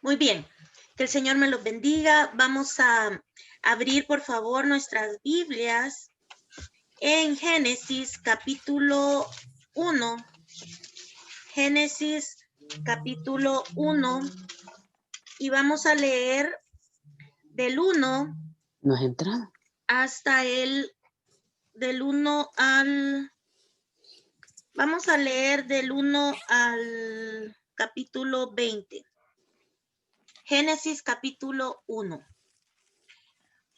Muy bien, que el Señor me los bendiga. Vamos a abrir, por favor, nuestras Biblias en Génesis capítulo 1. Génesis capítulo 1 y vamos a leer del 1 ¿No has entrado? hasta del 1 al... Vamos a leer del 1 al capítulo 20. Génesis capítulo 1.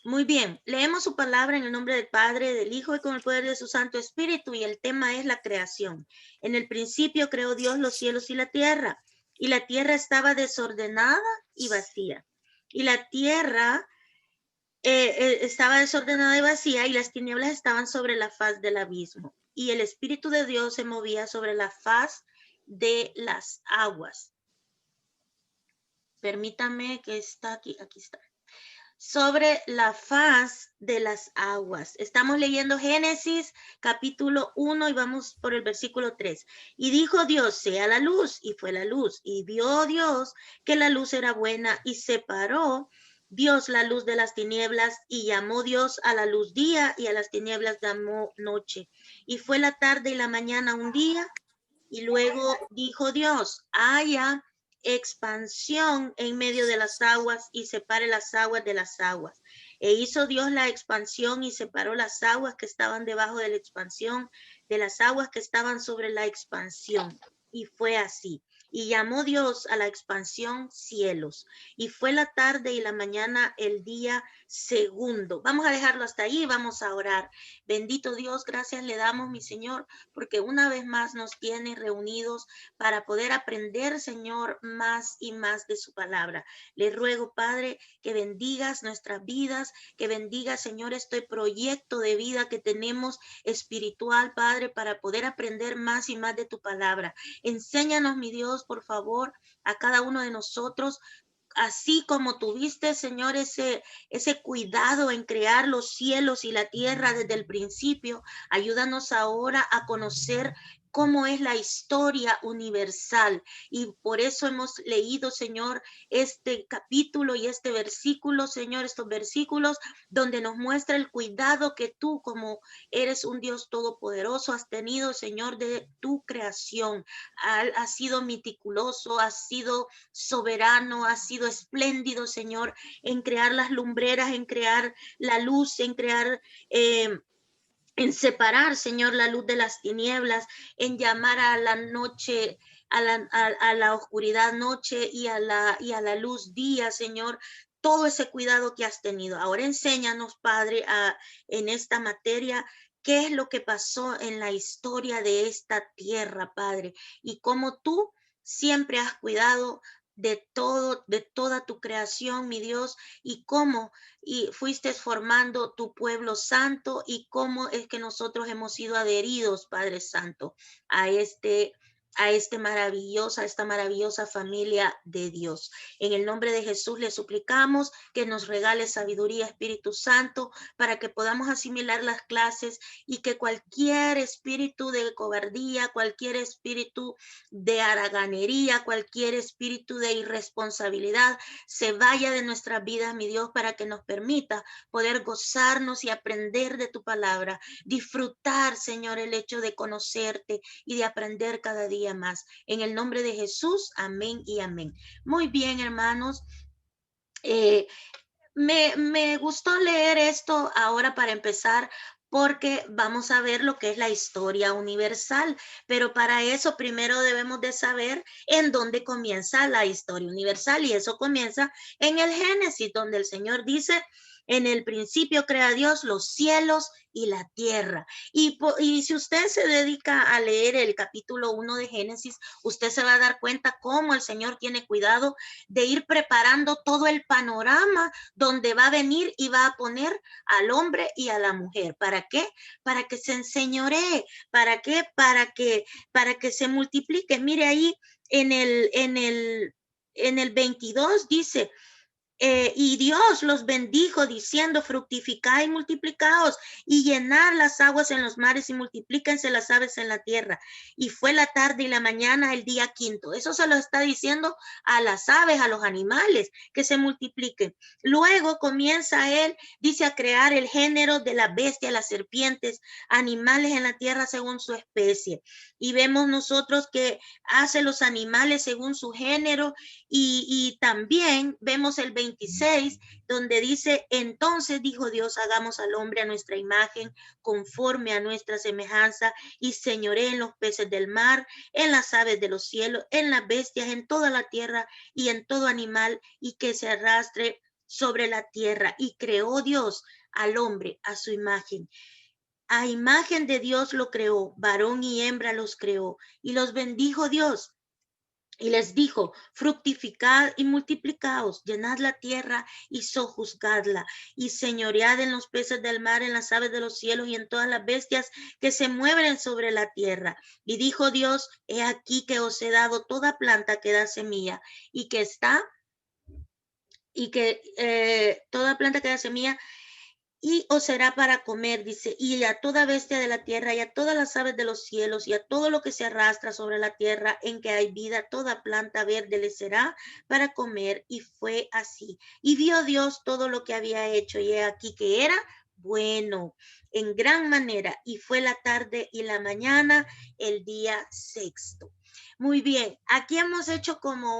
Muy bien, leemos su palabra en el nombre del Padre, del Hijo y con el poder de su Santo Espíritu, y el tema es la creación. En el principio creó Dios los cielos y la tierra estaba desordenada y vacía. Y la tierra estaba desordenada y vacía, y las tinieblas estaban sobre la faz del abismo. Y el Espíritu de Dios se movía sobre la faz de las aguas. Permítame que está aquí está. Sobre la faz de las aguas. Estamos leyendo Génesis capítulo 1 y vamos por el versículo 3. Y dijo Dios, sea la luz, y fue la luz. Y vio Dios que la luz era buena y separó Dios la luz de las tinieblas y llamó Dios a la luz día y a las tinieblas llamó noche. Y fue la tarde y la mañana un día. Y luego dijo Dios, haya expansión en medio de las aguas y separe las aguas de las aguas. E hizo Dios la expansión y separó las aguas que estaban debajo de la expansión de las aguas que estaban sobre la expansión. Y fue así. Y llamó Dios a la expansión cielos. Y fue la tarde y la mañana el día segundo. Vamos a dejarlo hasta ahí, vamos a orar. Bendito Dios, gracias le damos, mi Señor, porque una vez más nos tiene reunidos para poder aprender, Señor, más y más de su palabra. Le ruego, Padre, que bendigas nuestras vidas, que bendigas, Señor, este proyecto de vida que tenemos espiritual, Padre, para poder aprender más y más de tu palabra. Enséñanos, mi Dios, por favor, a cada uno de nosotros, así como tuviste, Señor, ese cuidado en crear los cielos y la tierra desde el principio, ayúdanos ahora a conocer cómo es la historia universal. Y por eso hemos leído, Señor, este capítulo y este versículo, Señor, estos versículos donde nos muestra el cuidado que tú, como eres un Dios todopoderoso, has tenido, Señor, de tu creación. Has sido meticuloso, has sido soberano, has sido espléndido, Señor, en crear las lumbreras, en crear la luz, en crear... en separar, Señor, la luz de las tinieblas, en llamar a la noche, a la oscuridad noche y a la luz día, Señor, todo ese cuidado que has tenido. Ahora enséñanos, Padre, en esta materia, qué es lo que pasó en la historia de esta tierra, Padre, y cómo tú siempre has cuidado de todo, de toda tu creación, mi Dios, y cómo y fuiste formando tu pueblo santo y cómo es que nosotros hemos sido adheridos, Padre Santo, a esta maravillosa familia de Dios. En el nombre de Jesús le suplicamos que nos regale sabiduría, Espíritu Santo, para que podamos asimilar las clases y que cualquier espíritu de cobardía, cualquier espíritu de haraganería, cualquier espíritu de irresponsabilidad se vaya de nuestras vidas, mi Dios, para que nos permita poder gozarnos y aprender de tu palabra, disfrutar, Señor, el hecho de conocerte y de aprender cada día más. En el nombre de Jesús, amén y amén. Muy bien, hermanos. Me gustó leer esto ahora para empezar porque vamos a ver lo que es la historia universal, pero para eso primero debemos de saber en dónde comienza la historia universal y eso comienza en el Génesis, donde el Señor dice, en el principio crea Dios los cielos y la tierra. Y si usted se dedica a leer el capítulo 1 de Génesis, usted se va a dar cuenta cómo el Señor tiene cuidado de ir preparando todo el panorama donde va a venir y va a poner al hombre y a la mujer. ¿Para qué? Para que se enseñoree. ¿Para qué? Para que se multiplique. Mire ahí en el 22 dice, y Dios los bendijo diciendo, fructificad y multiplicaos y llenad las aguas en los mares y multiplíquense las aves en la tierra. Y fue la tarde y la mañana el día quinto. Eso se lo está diciendo a las aves, a los animales, que se multipliquen. Luego comienza él, dice, a crear el género de la bestia, las serpientes, animales en la tierra según su especie. Y vemos nosotros que hace los animales según su género y también vemos el 26, donde dice, entonces dijo Dios, hagamos al hombre a nuestra imagen, conforme a nuestra semejanza, y señoré en los peces del mar, en las aves de los cielos, en las bestias, en toda la tierra y en todo animal, y que se arrastre sobre la tierra. Y creó Dios al hombre a su imagen. A imagen de Dios lo creó, varón y hembra los creó, y los bendijo Dios. Y les dijo, fructificad y multiplicaos, llenad la tierra y sojuzgadla, y señoread en los peces del mar, en las aves de los cielos y en todas las bestias que se mueven sobre la tierra. Y dijo Dios, he aquí que os he dado toda planta que da semilla y que está, toda planta que da semilla, y os será para comer, dice, y a toda bestia de la tierra, y a todas las aves de los cielos, y a todo lo que se arrastra sobre la tierra en que hay vida, toda planta verde le será para comer. Y fue así. Y vio Dios todo lo que había hecho, y he aquí que era bueno en gran manera. Y fue la tarde y la mañana, el día sexto. Muy bien, aquí hemos hecho como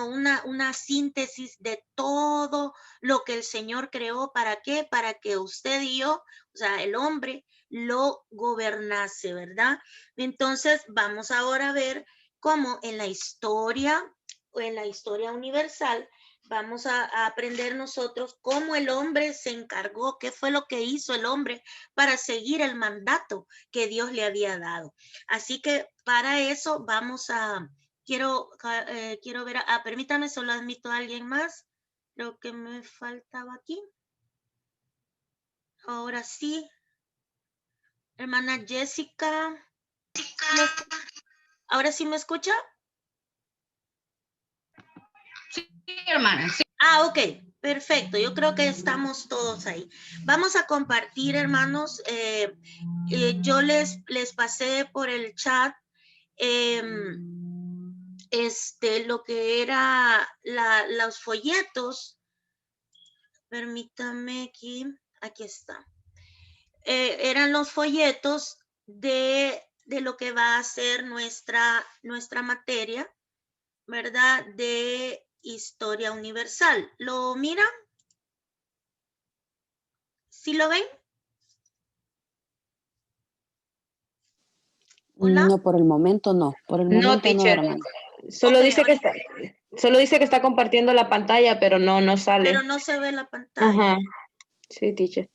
una síntesis de todo lo que el Señor creó. ¿Para qué? Para que usted y yo, o sea, el hombre, lo gobernase, ¿verdad? Entonces, vamos ahora a ver cómo en la historia o en la historia universal, vamos a aprender nosotros cómo el hombre se encargó, qué fue lo que hizo el hombre para seguir el mandato que Dios le había dado. Así que para eso vamos a... Quiero ver, permítame, solo admito a alguien más. Creo que me faltaba aquí. Ahora sí. Hermana Jessica. ¿Ahora sí me escucha? Sí, hermana. Sí. Ah, ok. Perfecto. Yo creo que estamos todos ahí. Vamos a compartir, hermanos. Yo les pasé por el chat lo que era los folletos. Permítame aquí está. Eran los folletos de lo que va a ser nuestra materia, ¿verdad? De historia universal. ¿Lo miran? ¿Sí lo ven? ¿Hola? No, por el momento no. Por el momento No, teacher. no, hermano. Solo Ok, dice que está, solo dice que está compartiendo la pantalla, pero no sale. pero no se ve la pantalla. Ajá. Sí, teacher.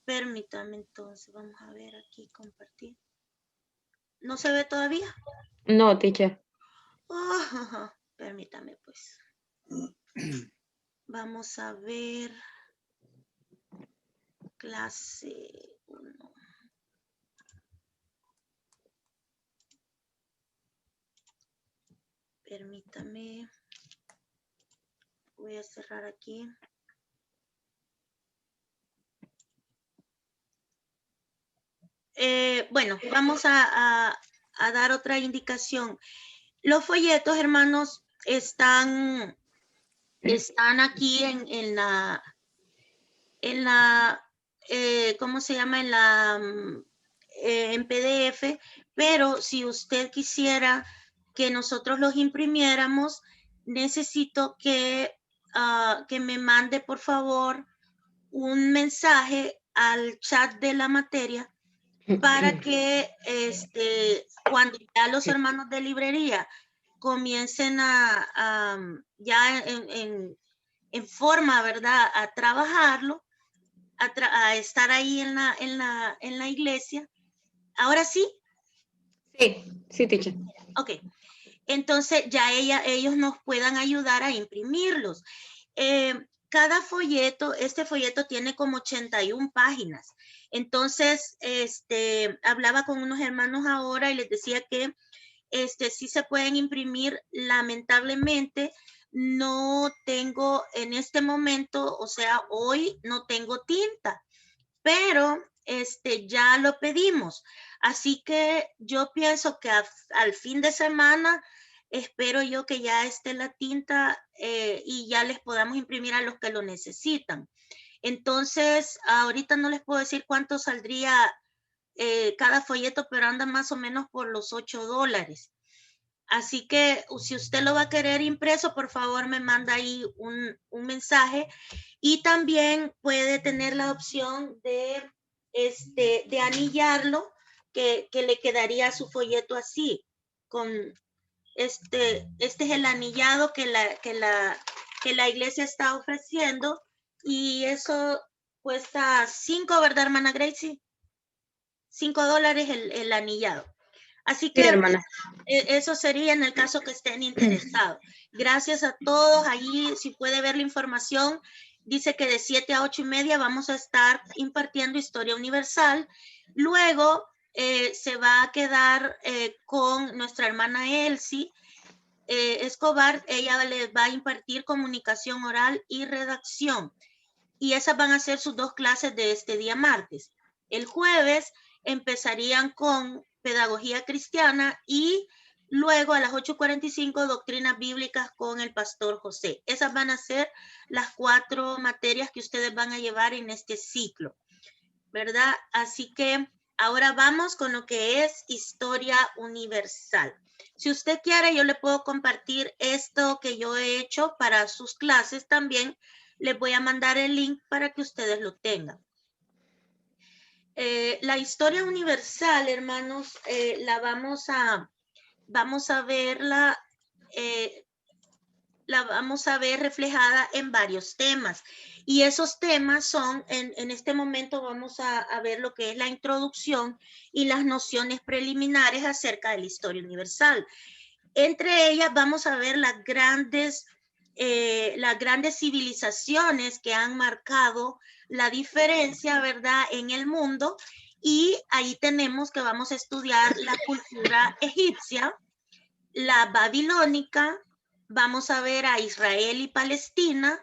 Permítame entonces, vamos a ver aquí, compartir. ¿No se ve todavía? No, teacher. Oh, permítame pues. Vamos a ver. Clase 1. Permítame. Voy a cerrar aquí. Bueno, vamos a dar otra indicación. Los folletos, hermanos, están aquí en la, ¿cómo se llama? En PDF, pero si usted quisiera que nosotros los imprimiéramos, necesito que me mande, por favor, un mensaje al chat de la materia para que cuando ya los hermanos de librería comiencen ya en forma, ¿verdad? A trabajarlo, a estar ahí en la iglesia. ¿Ahora sí? Sí, teacher. Ok. Entonces ya ellos nos puedan ayudar a imprimirlos. Cada folleto, este folleto tiene como 81 páginas. Entonces, hablaba con unos hermanos ahora y les decía que sí se pueden imprimir. Lamentablemente, no tengo en este momento, o sea, hoy no tengo tinta, pero ya lo pedimos. Así que yo pienso que al fin de semana espero yo que ya esté la tinta y ya les podamos imprimir a los que lo necesitan. Entonces, ahorita no les puedo decir cuánto saldría cada folleto, pero anda más o menos por los $8. Así que si usted lo va a querer impreso, por favor me manda ahí un mensaje. Y también puede tener la opción de anillarlo, que le quedaría su folleto así. Con este es el anillado que la iglesia está ofreciendo. Y eso cuesta 5, ¿verdad, hermana Gracie? $5 el anillado. Así Sí, que hermana. eso sería en el caso que estén interesados. Gracias a todos. Allí, si puede ver la información, dice que de 7 a 8:30 vamos a estar impartiendo Historia Universal. Luego se va a quedar con nuestra hermana Elsie Escobar. Ella les va a impartir Comunicación Oral y Redacción. Y esas van a ser sus 2 clases de este día martes. El jueves empezarían con Pedagogía Cristiana y luego a las 8:45 Doctrinas Bíblicas con el Pastor José. Esas van a ser las 4 materias que ustedes van a llevar en este ciclo, ¿verdad? Así que ahora vamos con lo que es Historia Universal. Si usted quiere, yo le puedo compartir esto que yo he hecho para sus clases también. Les voy a mandar el link para que ustedes lo tengan. La historia universal, hermanos, vamos a verla, la vamos a ver reflejada en varios temas. Y esos temas son, en este momento vamos a ver lo que es la introducción y las nociones preliminares acerca de la historia universal. Entre ellas vamos a ver las grandes civilizaciones que han marcado la diferencia, ¿verdad?, en el mundo. Y ahí tenemos que vamos a estudiar la cultura egipcia, la babilónica, vamos a ver a Israel y Palestina,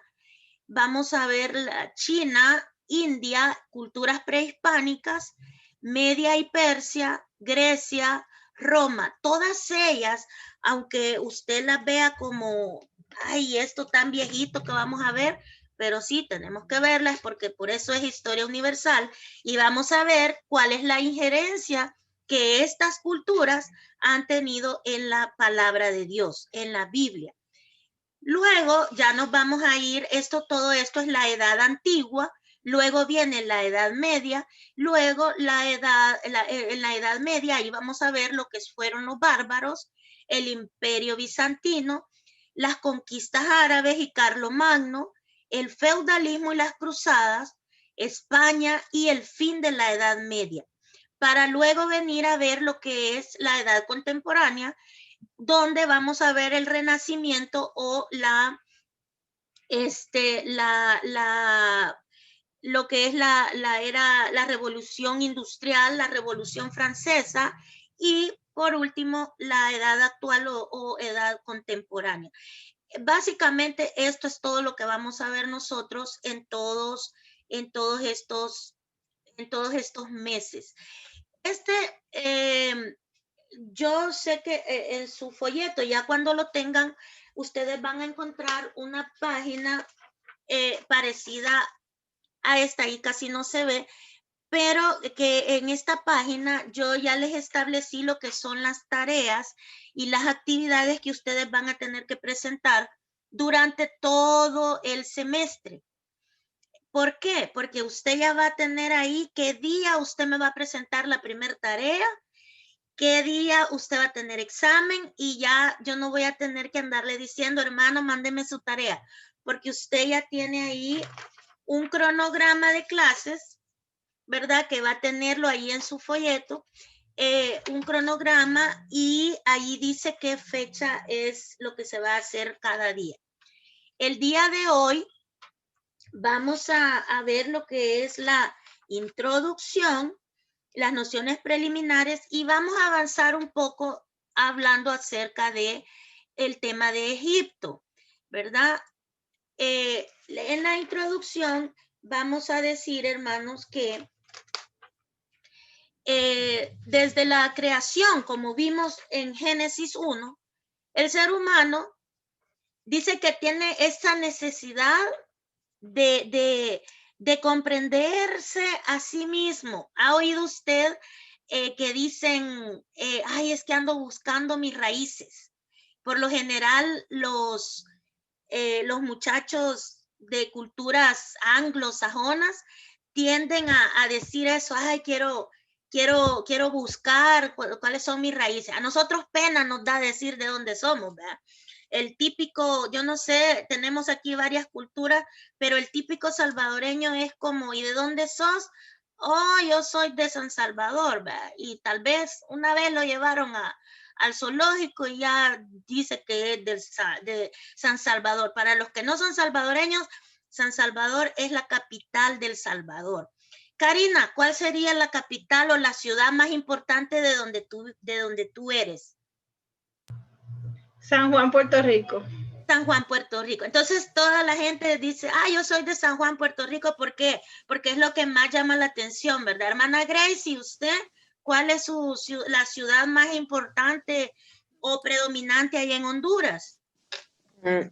vamos a ver la China, India, culturas prehispánicas, Media y Persia, Grecia, Roma, todas ellas, aunque usted las vea como, ay, esto tan viejito que vamos a ver, pero sí, tenemos que verlas porque por eso es historia universal y vamos a ver cuál es la injerencia que estas culturas han tenido en la palabra de Dios, en la Biblia. Luego ya nos vamos a ir, todo esto es la edad antigua, luego viene la edad media, luego en la edad media ahí vamos a ver lo que fueron los bárbaros, el imperio bizantino, las conquistas árabes y Carlomagno, el feudalismo y las cruzadas, España y el fin de la edad media, para luego venir a ver lo que es la edad contemporánea, donde vamos a ver el renacimiento o lo que es la revolución industrial, la revolución francesa y por último la edad actual o edad contemporánea. Básicamente esto es todo lo que vamos a ver nosotros en todos estos meses. Yo sé que en su folleto, ya cuando lo tengan, ustedes van a encontrar una página parecida a esta, y casi no se ve, pero que en esta página yo ya les establecí lo que son las tareas y las actividades que ustedes van a tener que presentar durante todo el semestre. ¿Por qué? Porque usted ya va a tener ahí qué día usted me va a presentar la primera tarea, qué día usted va a tener examen, y ya yo no voy a tener que andarle diciendo, hermano, mándeme su tarea, porque usted ya tiene ahí un cronograma de clases, ¿verdad? Que va a tenerlo ahí en su folleto, un cronograma, y ahí dice qué fecha es lo que se va a hacer cada día. El día de hoy vamos a ver lo que es la introducción, las nociones preliminares, y vamos a avanzar un poco hablando acerca de el tema de Egipto. ¿verdad? En la introducción vamos a decir, hermanos, que desde la creación, como vimos en Génesis 1, el ser humano dice que tiene esa necesidad de comprenderse a sí mismo. ¿Ha oído usted que dicen, ay, es que ando buscando mis raíces? Por lo general, los muchachos de culturas anglosajonas tienden a decir eso, ay, quiero buscar cuáles son mis raíces. A nosotros pena nos da decir de dónde somos, ¿verdad? El típico, yo no sé, tenemos aquí varias culturas, pero el típico salvadoreño es como, ¿y de dónde sos? Oh, yo soy de San Salvador, ¿verdad? Y tal vez una vez lo llevaron al zoológico y ya dice que es de San Salvador. Para los que no son salvadoreños, San Salvador es la capital del Salvador. Karina, ¿cuál sería la capital o la ciudad más importante de donde tú eres? San Juan, Puerto Rico. San Juan, Puerto Rico. Entonces toda la gente dice, ah, yo soy de San Juan, Puerto Rico. ¿Por qué? Porque es lo que más llama la atención, ¿verdad? Hermana Gracie, ¿usted cuál es la ciudad más importante o predominante ahí en Honduras?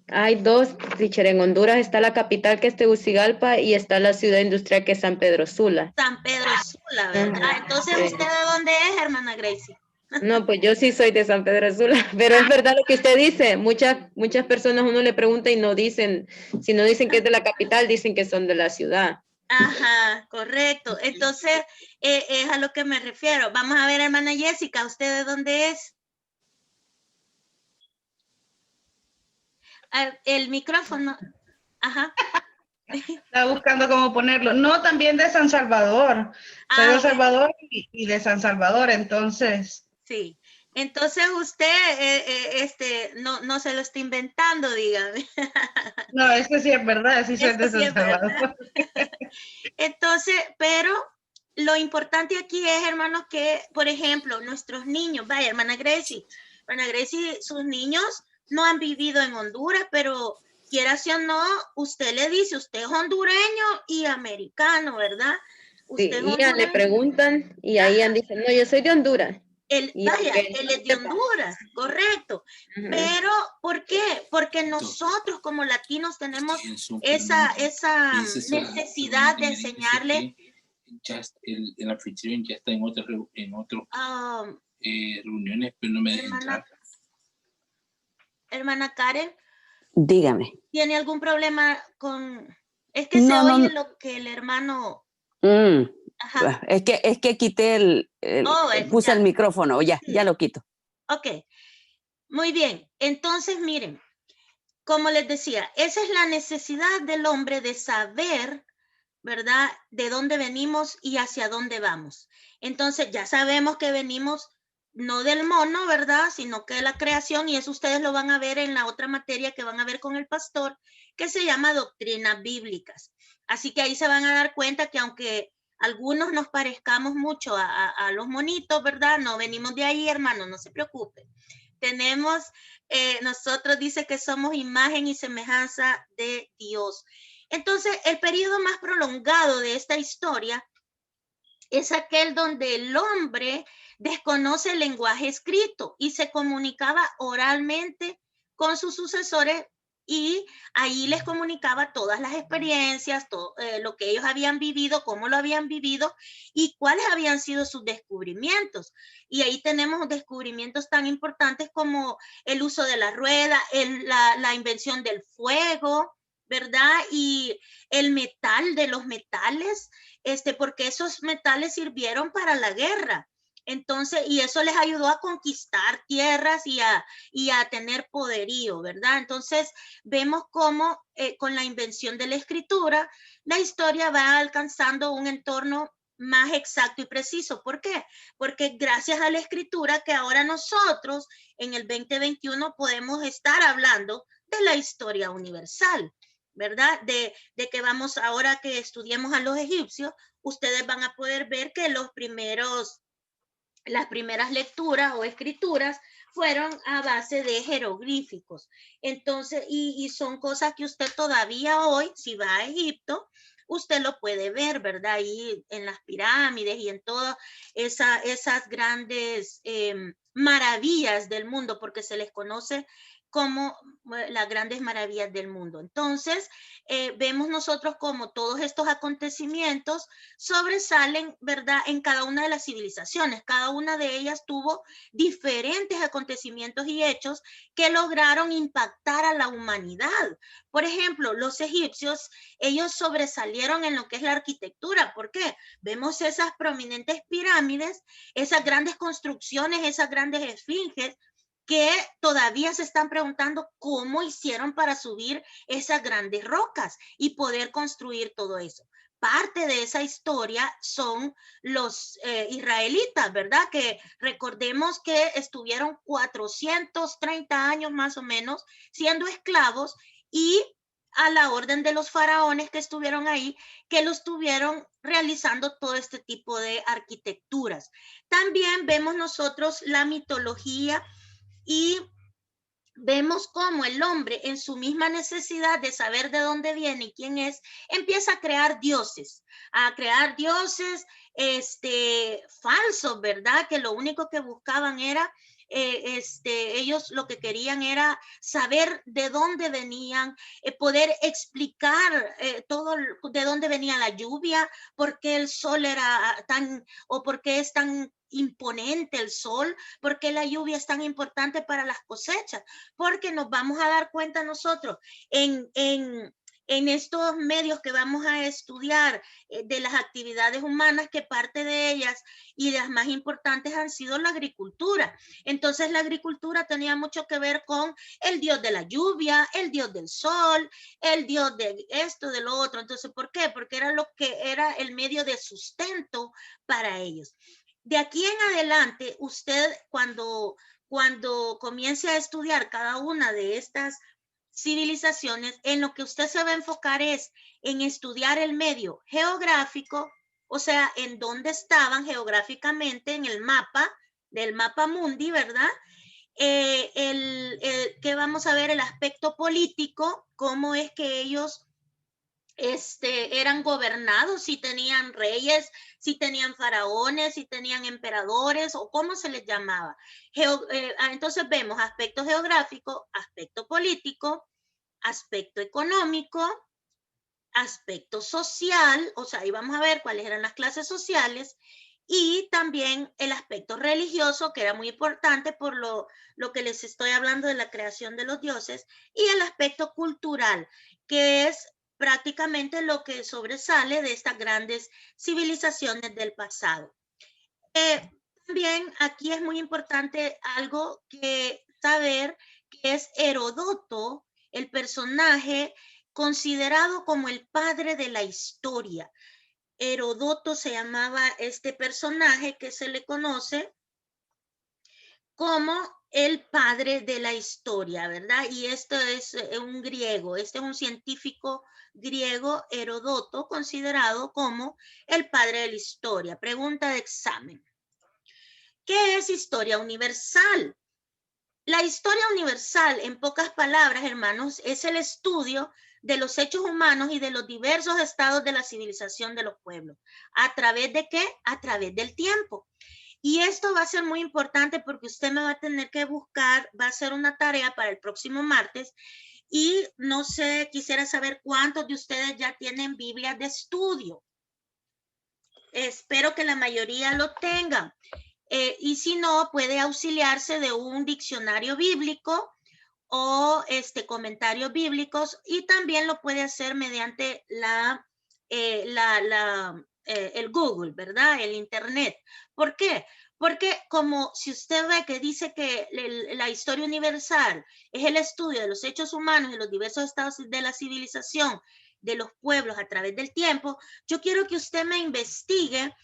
Hay dos, teacher. En Honduras está la capital, que es Tegucigalpa, y está la ciudad industrial, que es San Pedro Sula. San Pedro Sula, ¿verdad? Entonces, Sí. ¿usted de dónde es, hermana Gracie? No, pues yo sí soy de San Pedro Sula, pero es verdad lo que usted dice. Muchas personas uno le pregunta y no dicen, si no dicen que es de la capital, dicen que son de la ciudad. Ajá, correcto. Entonces, es a lo que me refiero. Vamos a ver, hermana Jessica, ¿usted de dónde es? El micrófono. Ajá. Está buscando cómo ponerlo. No, también de San Salvador. Soy de Salvador y de San Salvador, entonces. Sí. Entonces usted no se lo está inventando, dígame. No, es que sí es verdad, sí soy de San Salvador. Entonces, pero lo importante aquí es, hermanos, que, por ejemplo, nuestros niños, vaya, hermana Gracie, sus niños no han vivido en Honduras, pero quiera si o no, usted le dice, usted es hondureño y americano, ¿verdad? Sí, Ian le preguntan y ahí Ian dice, no, yo soy de Honduras. Él es de Honduras, correcto. Pero, ¿por qué? Porque nosotros como latinos tenemos esa necesidad de enseñarle. El anfitrión ya está en otras reuniones, pero no me deja entrar. Hermana Karen. Dígame. ¿Tiene algún problema con...? Es que se oye lo que el hermano... Ajá. Es que quité puse el micrófono, ya lo quito. Ok, muy bien. Entonces, miren, como les decía, esa es la necesidad del hombre de saber, ¿verdad?, de dónde venimos y hacia dónde vamos. Entonces, ya sabemos que venimos no del mono, ¿verdad?, sino que de la creación, y eso ustedes lo van a ver en la otra materia que van a ver con el pastor, que se llama doctrinas bíblicas. Así que ahí se van a dar cuenta que aunque algunos nos parezcamos mucho a los monitos, ¿verdad?, no venimos de ahí, hermano, no se preocupe. Tenemos, nosotros dice que somos imagen y semejanza de Dios. Entonces, el periodo más prolongado de esta historia es aquel donde el hombre desconoce el lenguaje escrito y se comunicaba oralmente con sus sucesores, y ahí les comunicaba todas las experiencias, todo, lo que ellos habían vivido, cómo lo habían vivido y cuáles habían sido sus descubrimientos. Y ahí tenemos descubrimientos tan importantes como el uso de la rueda, la invención del fuego, ¿verdad? Y el metal, de los metales, porque esos metales sirvieron para la guerra. Entonces, y eso les ayudó a conquistar tierras y a tener poderío, ¿verdad? Entonces, vemos cómo con la invención de la escritura, la historia va alcanzando un entorno más exacto y preciso. ¿Por qué? Porque gracias a la escritura que ahora nosotros en el 2021 podemos estar hablando de la historia universal, ¿verdad? De que vamos, ahora que estudiemos a los egipcios, ustedes van a poder ver que las primeras lecturas o escrituras fueron a base de jeroglíficos. Entonces, y son cosas que usted todavía hoy, si va a Egipto, usted lo puede ver, ¿verdad? Ahí en las pirámides y en todas esas grandes maravillas del mundo, porque se les conoce como las grandes maravillas del mundo. Entonces, vemos nosotros como todos estos acontecimientos sobresalen, ¿verdad? En cada una de las civilizaciones. Cada una de ellas tuvo diferentes acontecimientos y hechos que lograron impactar a la humanidad. Por ejemplo, los egipcios, ellos sobresalieron en lo que es la arquitectura. ¿Por qué? Vemos esas prominentes pirámides, esas grandes construcciones, esas grandes esfinges, que todavía se están preguntando cómo hicieron para subir esas grandes rocas y poder construir todo eso. Parte de esa historia son los israelitas, ¿verdad? Que recordemos que estuvieron 430 años más o menos siendo esclavos y a la orden de los faraones que estuvieron ahí, que lo estuvieron realizando todo este tipo de arquitecturas. También vemos nosotros la mitología y vemos cómo el hombre, en su misma necesidad de saber de dónde viene y quién es, empieza a crear dioses falsos, ¿verdad? Que lo único que buscaban era, ellos lo que querían era saber de dónde venían, poder explicar todo de dónde venía la lluvia, por qué el sol era tan, o por qué es tan imponente el sol, por qué la lluvia es tan importante para las cosechas, porque nos vamos a dar cuenta nosotros en estos medios que vamos a estudiar de las actividades humanas, que parte de ellas y de las más importantes han sido la agricultura. Entonces la agricultura tenía mucho que ver con el dios de la lluvia, el dios del sol, el dios de esto, de lo otro. Entonces, ¿por qué? Porque era lo que era el medio de sustento para ellos. De aquí en adelante, usted cuando comience a estudiar cada una de estas civilizaciones, en lo que usted se va a enfocar es en estudiar el medio geográfico, o sea, en dónde estaban geográficamente en el mapa, del mapa mundi, ¿verdad? Que vamos a ver el aspecto político, cómo es que ellos eran gobernados, si tenían reyes, si tenían faraones, si tenían emperadores o cómo se les llamaba. Entonces vemos aspecto geográfico, aspecto político, aspecto económico, aspecto social, o sea, ahí vamos a ver cuáles eran las clases sociales, y también el aspecto religioso, que era muy importante por lo que les estoy hablando de la creación de los dioses, y el aspecto cultural, que es prácticamente lo que sobresale de estas grandes civilizaciones del pasado. También aquí es muy importante algo que saber, que es Heródoto, el personaje considerado como el padre de la historia. Heródoto se llamaba este personaje que se le conoce como el padre de la historia, ¿verdad? Y esto es un griego, este es un científico griego, Heródoto, considerado como el padre de la historia. Pregunta de examen. ¿Qué es historia universal? La historia universal, en pocas palabras, hermanos, es el estudio de los hechos humanos y de los diversos estados de la civilización de los pueblos. ¿A través de qué? A través del tiempo. Y esto va a ser muy importante porque usted me va a tener que buscar, va a ser una tarea para el próximo martes. Y no sé, quisiera saber cuántos de ustedes ya tienen Biblias de estudio. Espero que la mayoría lo tengan. Y si no, puede auxiliarse de un diccionario bíblico o comentarios bíblicos, y también lo puede hacer mediante el Google, ¿verdad? El Internet. ¿Por qué? Porque como si usted ve que dice que la historia universal es el estudio de los hechos humanos y los diversos estados de la civilización de los pueblos a través del tiempo, yo quiero que usted me investigue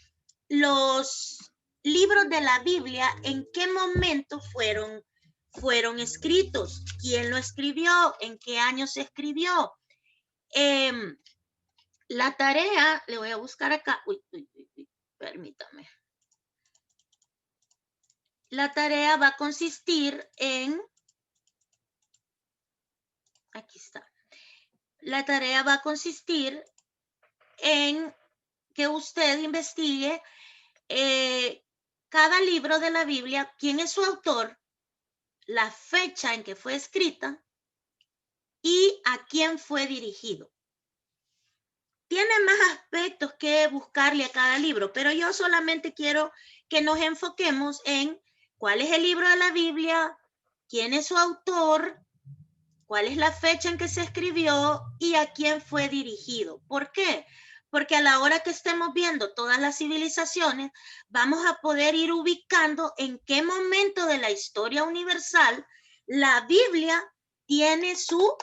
los libros de la Biblia, en qué momento fueron escritos, quién lo escribió, en qué año se escribió. La tarea, le voy a buscar acá, permítame. La tarea va a consistir en, aquí está, la tarea va a consistir en que usted investigue cada libro de la Biblia, quién es su autor, la fecha en que fue escrita y a quién fue dirigido. Tiene más aspectos que buscarle a cada libro, pero yo solamente quiero que nos enfoquemos en cuál es el libro de la Biblia, quién es su autor, cuál es la fecha en que se escribió y a quién fue dirigido. ¿Por qué? Porque a la hora que estemos viendo todas las civilizaciones, vamos a poder ir ubicando en qué momento de la historia universal la Biblia tiene su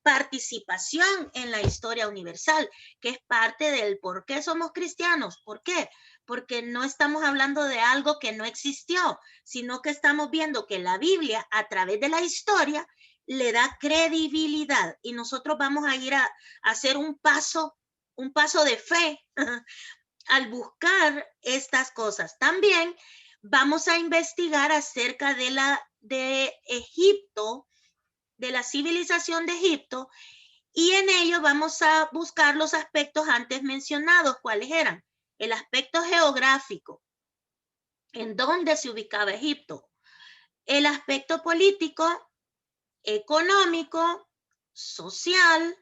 participación en la historia universal, que es parte del por qué somos cristianos. ¿Por qué? Porque no estamos hablando de algo que no existió, sino que estamos viendo que la Biblia, a través de la historia, le da credibilidad y nosotros vamos a ir a hacer un paso de fe al buscar estas cosas. También vamos a investigar acerca de Egipto, de la civilización de Egipto, y en ello vamos a buscar los aspectos antes mencionados. ¿Cuáles eran? El aspecto geográfico, en dónde se ubicaba Egipto. El aspecto político, económico, social,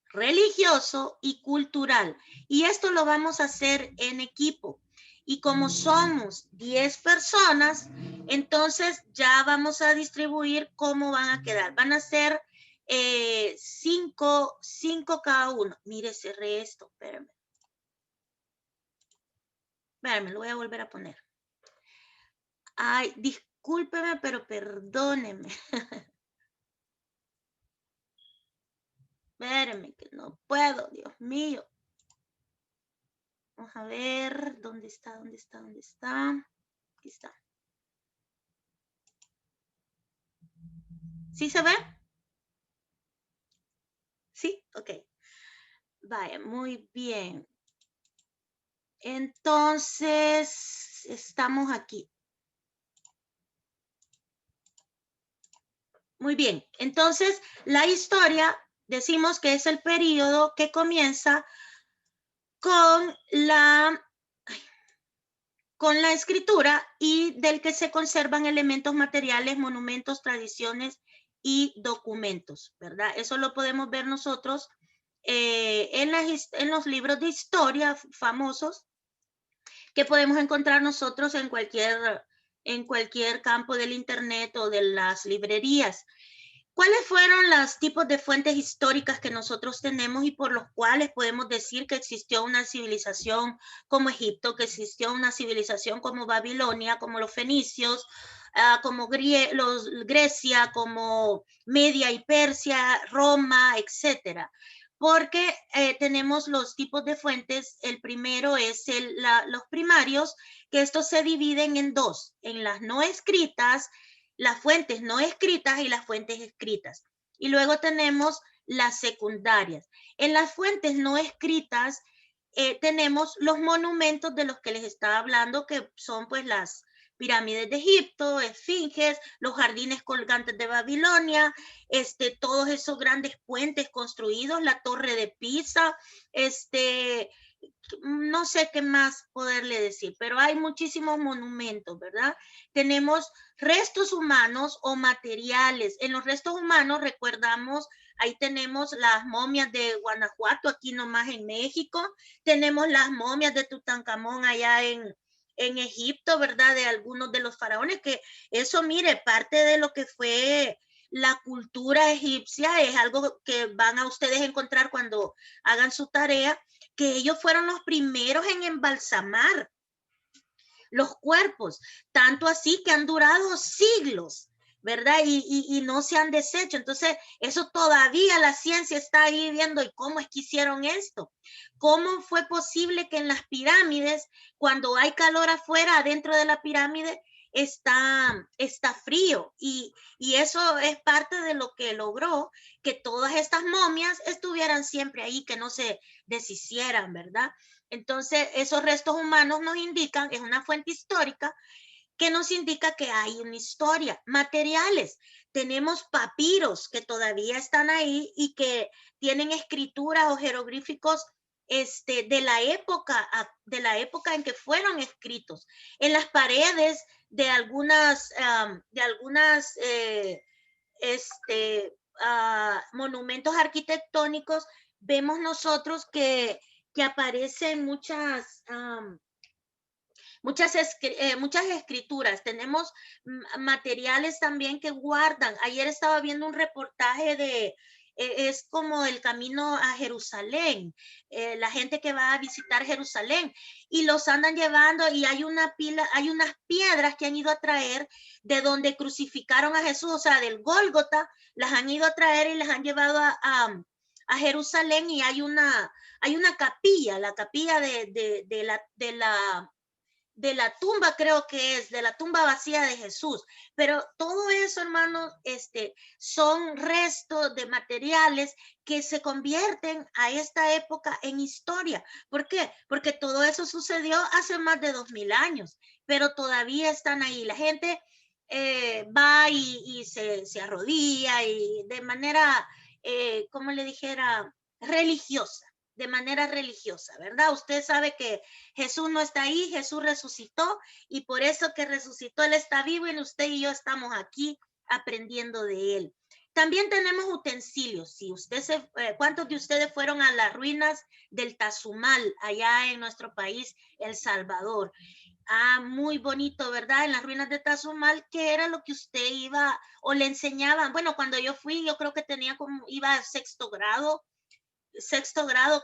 religioso y cultural. Y esto lo vamos a hacer en equipo. Y como somos 10 personas, entonces ya vamos a distribuir cómo van a quedar. Van a ser 5 cada uno. Mire, cerré esto, espérenme. Espérenme, lo voy a volver a poner. Ay, discúlpeme, pero perdóneme. Espérenme, que no puedo, Dios mío. Vamos a ver, ¿dónde está? ¿Dónde está? ¿Dónde está? Aquí está. ¿Sí se ve? Sí, ok. Vaya, muy bien. Entonces, estamos aquí. Muy bien. Entonces, la historia, decimos que es el periodo que comienza con la escritura y del que se conservan elementos materiales, monumentos, tradiciones y documentos, ¿verdad? Eso lo podemos ver nosotros en los libros de historia famosos que podemos encontrar nosotros en cualquier campo del internet o de las librerías. ¿Cuáles fueron los tipos de fuentes históricas que nosotros tenemos y por los cuales podemos decir que existió una civilización como Egipto, que existió una civilización como Babilonia, como los fenicios, como Grecia, como Media y Persia, Roma, etcétera? Porque tenemos los tipos de fuentes. El primero es los primarios, que estos se dividen en dos, en las no escritas, las fuentes no escritas y las fuentes escritas. Y luego tenemos las secundarias. En las fuentes no escritas tenemos los monumentos de los que les estaba hablando, que son pues las pirámides de Egipto, esfinges, los jardines colgantes de Babilonia, todos esos grandes puentes construidos, la torre de Pisa, no sé qué más poderle decir, pero hay muchísimos monumentos, ¿verdad? Tenemos restos humanos o materiales. En los restos humanos, recordamos, ahí tenemos las momias de Guanajuato, aquí nomás en México. Tenemos las momias de Tutankamón allá en Egipto, ¿verdad? De algunos de los faraones, que eso, mire, parte de lo que fue la cultura egipcia, es algo que van a ustedes encontrar cuando hagan su tarea, que ellos fueron los primeros en embalsamar los cuerpos, tanto así que han durado siglos, ¿verdad? Y no se han deshecho. Entonces, eso todavía la ciencia está ahí viendo, ¿y cómo es que hicieron esto? ¿Cómo fue posible que en las pirámides, cuando hay calor afuera, adentro de la pirámide, está frío? Y eso es parte de lo que logró que todas estas momias estuvieran siempre ahí, que no se deshicieran, ¿verdad? Entonces, esos restos humanos nos indican, es una fuente histórica, que nos indica que hay una historia. Materiales, tenemos papiros que todavía están ahí y que tienen escrituras o jeroglíficos de la época en que fueron escritos. En las paredes de algunas monumentos arquitectónicos, vemos nosotros que aparecen muchas escrituras. Tenemos materiales también que guardan. Ayer estaba viendo un reportaje es como el camino a Jerusalén, la gente que va a visitar Jerusalén, y los andan llevando, y hay unas piedras que han ido a traer de donde crucificaron a Jesús, o sea, del Gólgota, las han ido a traer y las han llevado a Jerusalén, y hay una capilla, la capilla de la tumba, creo que es, de la tumba vacía de Jesús. Pero todo eso, hermanos, son restos de materiales que se convierten a esta época en historia. ¿Por qué? Porque todo eso sucedió hace más de 2000 años, pero todavía están ahí. La gente va y se arrodilla y de manera, como le dijera, religiosa. De manera religiosa, ¿verdad? Usted sabe que Jesús no está ahí, Jesús resucitó, y por eso que resucitó, Él está vivo, y usted y yo estamos aquí aprendiendo de Él. También tenemos utensilios. Si ¿cuántos de ustedes fueron a las ruinas del Tazumal, allá en nuestro país, El Salvador? Muy bonito, ¿verdad? En las ruinas de Tazumal, ¿qué era lo que usted iba o le enseñaban? Bueno, cuando yo fui, yo creo que iba a sexto grado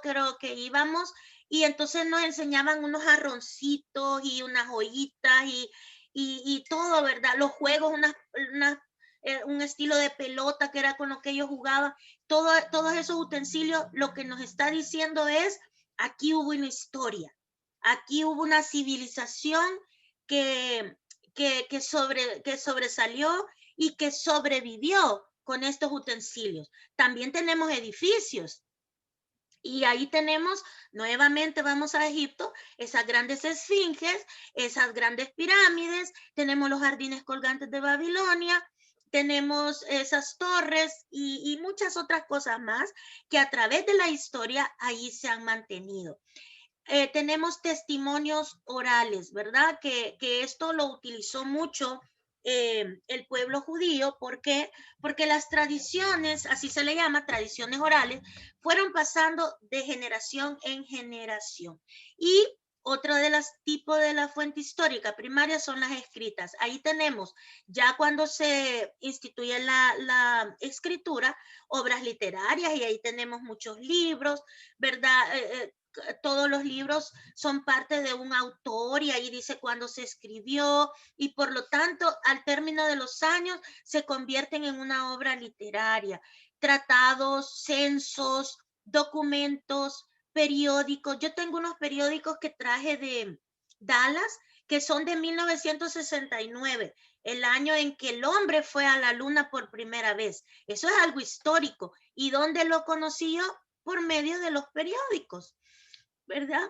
creo que íbamos, y entonces nos enseñaban unos jarroncitos y unas joyitas y todo, ¿verdad? Los juegos, un estilo de pelota que era con lo que ellos jugaban. Todos esos utensilios, lo que nos está diciendo es, aquí hubo una historia, aquí hubo una civilización que sobresalió y que sobrevivió con estos utensilios. También tenemos edificios. Y ahí tenemos, nuevamente vamos a Egipto, esas grandes esfinges, esas grandes pirámides, tenemos los jardines colgantes de Babilonia, tenemos esas torres y muchas otras cosas más que a través de la historia ahí se han mantenido. Tenemos testimonios orales, ¿verdad? Que esto lo utilizó mucho el pueblo judío. ¿Por qué? Porque las tradiciones, así se le llama, tradiciones orales, fueron pasando de generación en generación. Y otro de los tipos de la fuente histórica primaria son las escritas. Ahí tenemos, ya cuando se instituye la escritura, obras literarias, y ahí tenemos muchos libros, ¿verdad? Todos los libros son parte de un autor, y ahí dice cuándo se escribió, y por lo tanto al término de los años se convierten en una obra literaria. Tratados, censos, documentos, periódicos. Yo tengo unos periódicos que traje de Dallas que son de 1969, el año en que el hombre fue a la luna por primera vez. Eso es algo histórico. ¿Y dónde lo conocí yo? Por medio de los periódicos, ¿verdad?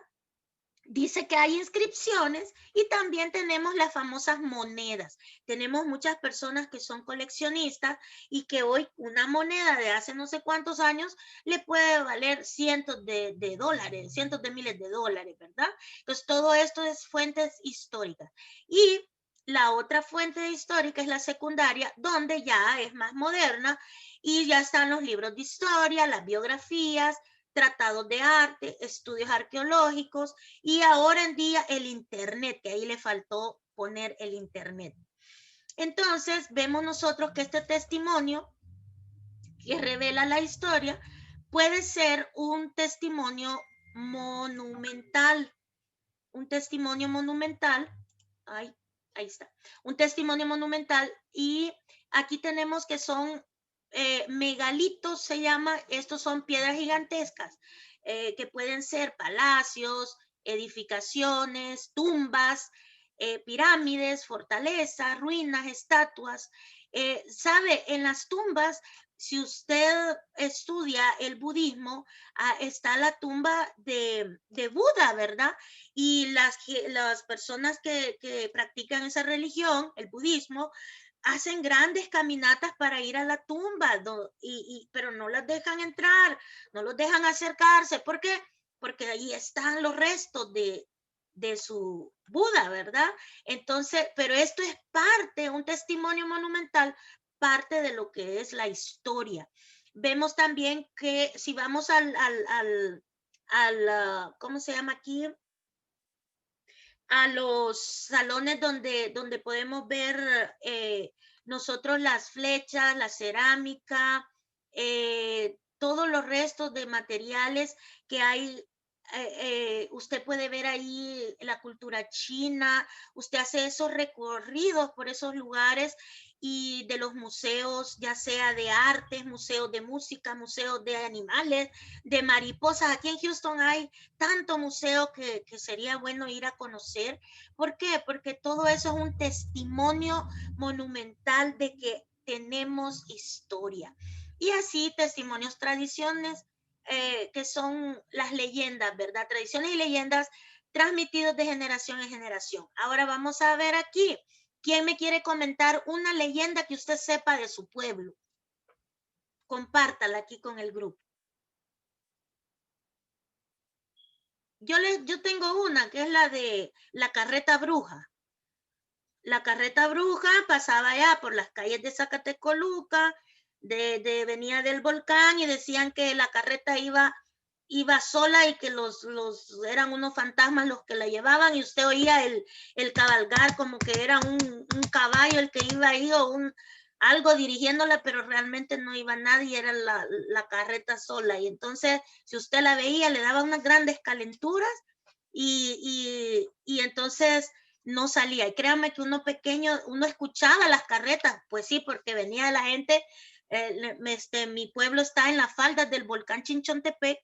Dice que hay inscripciones, y también tenemos las famosas monedas. Tenemos muchas personas que son coleccionistas y que hoy una moneda de hace no sé cuántos años le puede valer cientos de dólares, cientos de miles de dólares, ¿verdad? Entonces todo esto es fuentes históricas. Y la otra fuente histórica es la secundaria, donde ya es más moderna y ya están los libros de historia, las biografías, tratados de arte, estudios arqueológicos, y ahora en día el internet, que ahí le faltó poner el internet. Entonces vemos nosotros que este testimonio que revela la historia puede ser un testimonio monumental. Un testimonio monumental. Ahí está. Un testimonio monumental, y aquí tenemos que son megalitos, se llama. Estos son piedras gigantescas que pueden ser palacios, edificaciones, tumbas, pirámides, fortalezas, ruinas, estatuas. ¿Sabe? En las tumbas si usted estudia el budismo, está la tumba de Buda, ¿verdad? Y las personas que practican esa religión, el budismo, hacen grandes caminatas para ir a la tumba, pero no las dejan entrar, no los dejan acercarse. ¿Por qué? Porque ahí están los restos de su Buda, ¿verdad? Entonces, pero esto es parte, un testimonio monumental, parte de lo que es la historia. Vemos también que si vamos ¿cómo se llama aquí? A los salones donde podemos ver nosotros las flechas, la cerámica, todos los restos de materiales que hay. Usted puede ver ahí la cultura china, usted hace esos recorridos por esos lugares y de los museos, ya sea de artes, museos de música, museos de animales, de mariposas. Aquí en Houston hay tanto museo que sería bueno ir a conocer. ¿Por qué? Porque todo eso es un testimonio monumental de que tenemos historia. Y así testimonios, tradiciones, que son las leyendas, ¿verdad? Tradiciones y leyendas transmitidos de generación en generación. Ahora vamos a ver aquí, ¿quién me quiere comentar una leyenda que usted sepa de su pueblo? Compártala aquí con el grupo. Yo tengo una que es la de la carreta bruja. La carreta bruja pasaba allá por las calles de Zacatecoluca, venía del volcán y decían que la carreta iba sola y que eran unos fantasmas los que la llevaban y usted oía el cabalgar como que era un caballo el que iba ahí o algo dirigiéndola, pero realmente no iba nadie, era la carreta sola. Y entonces, si usted la veía, le daba unas grandes calenturas y entonces no salía. Y créanme que uno pequeño, uno escuchaba las carretas, pues sí, porque venía la gente. Mi pueblo está en las faldas del volcán Chinchontepec,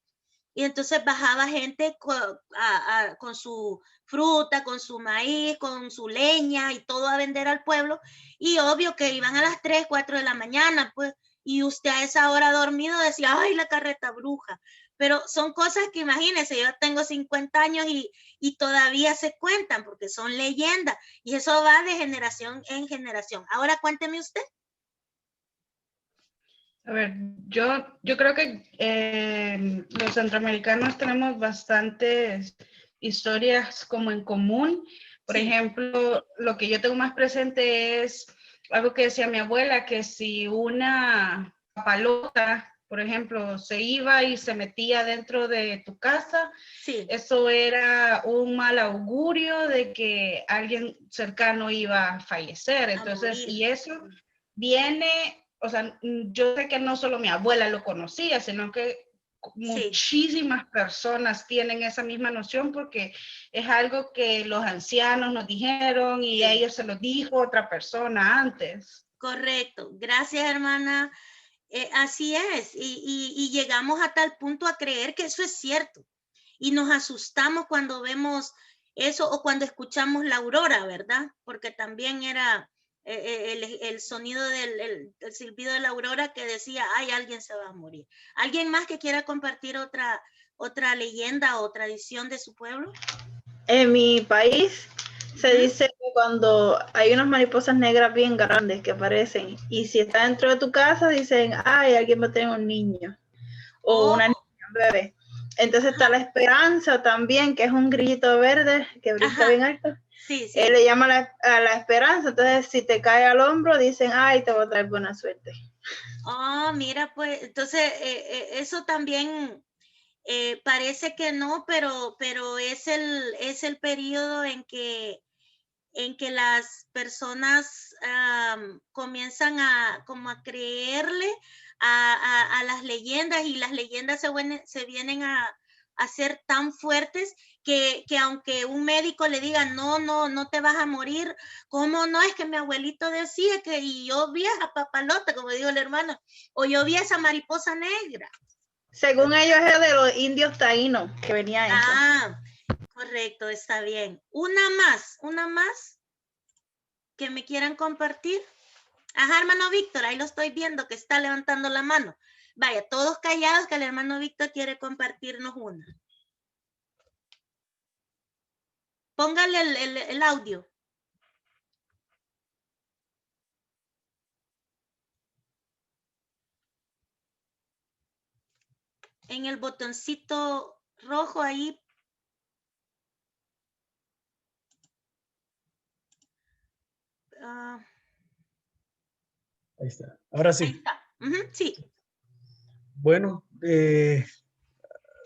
y entonces bajaba gente con su fruta, con su maíz, con su leña y todo a vender al pueblo. Y obvio que iban a las 3, 4 de la mañana, pues, y usted a esa hora dormido decía, ay, la carreta bruja. Pero son cosas que imagínense, yo tengo 50 años y todavía se cuentan porque son leyendas. Y eso va de generación en generación. Ahora cuénteme usted. A ver, yo creo que los centroamericanos tenemos bastantes historias como en común. Por ejemplo, lo que yo tengo más presente es algo que decía mi abuela, que si una papalota, por ejemplo, se iba y se metía dentro de tu casa, eso era un mal augurio de que alguien cercano iba a fallecer. Entonces, y eso viene... O sea, yo sé que no solo mi abuela lo conocía, sino que muchísimas personas tienen esa misma noción porque es algo que los ancianos nos dijeron y a ellos se lo dijo otra persona antes. Correcto. Gracias, hermana. Así es. Y llegamos a tal punto a creer que eso es cierto. Y nos asustamos cuando vemos eso o cuando escuchamos la aurora, ¿verdad? Porque también era... el sonido el silbido de la aurora que decía, ay, alguien se va a morir. ¿Alguien más que quiera compartir otra leyenda o tradición de su pueblo? En mi país se dice que cuando hay unas mariposas negras bien grandes que aparecen y si está dentro de tu casa dicen, ay, alguien va a tener un niño o una niña, un bebé. Entonces está la esperanza también, que es un grillito verde que brinca bien alto. Sí. Él le llama a la esperanza. Entonces, si te cae al hombro, dicen, ay, te va a traer buena suerte. Oh, mira, pues, entonces, eso también parece que no, pero es el periodo en que las personas comienzan como a creerle a las leyendas, y las leyendas se vienen a ser tan fuertes que aunque un médico le diga no te vas a morir, ¿cómo no? Es que mi abuelito decía que y yo vi a papalota, como digo el hermano, o yo vi a esa mariposa negra. Según ellos es de los indios taínos que venía eso. Ah, correcto, está bien. Una más que me quieran compartir. Ajá, hermano Víctor, ahí lo estoy viendo que está levantando la mano. Vaya, todos callados que el hermano Víctor quiere compartirnos una. Póngale el audio. En el botoncito rojo ahí. Ahí está. Ahora sí. Ahí está. Sí. Bueno,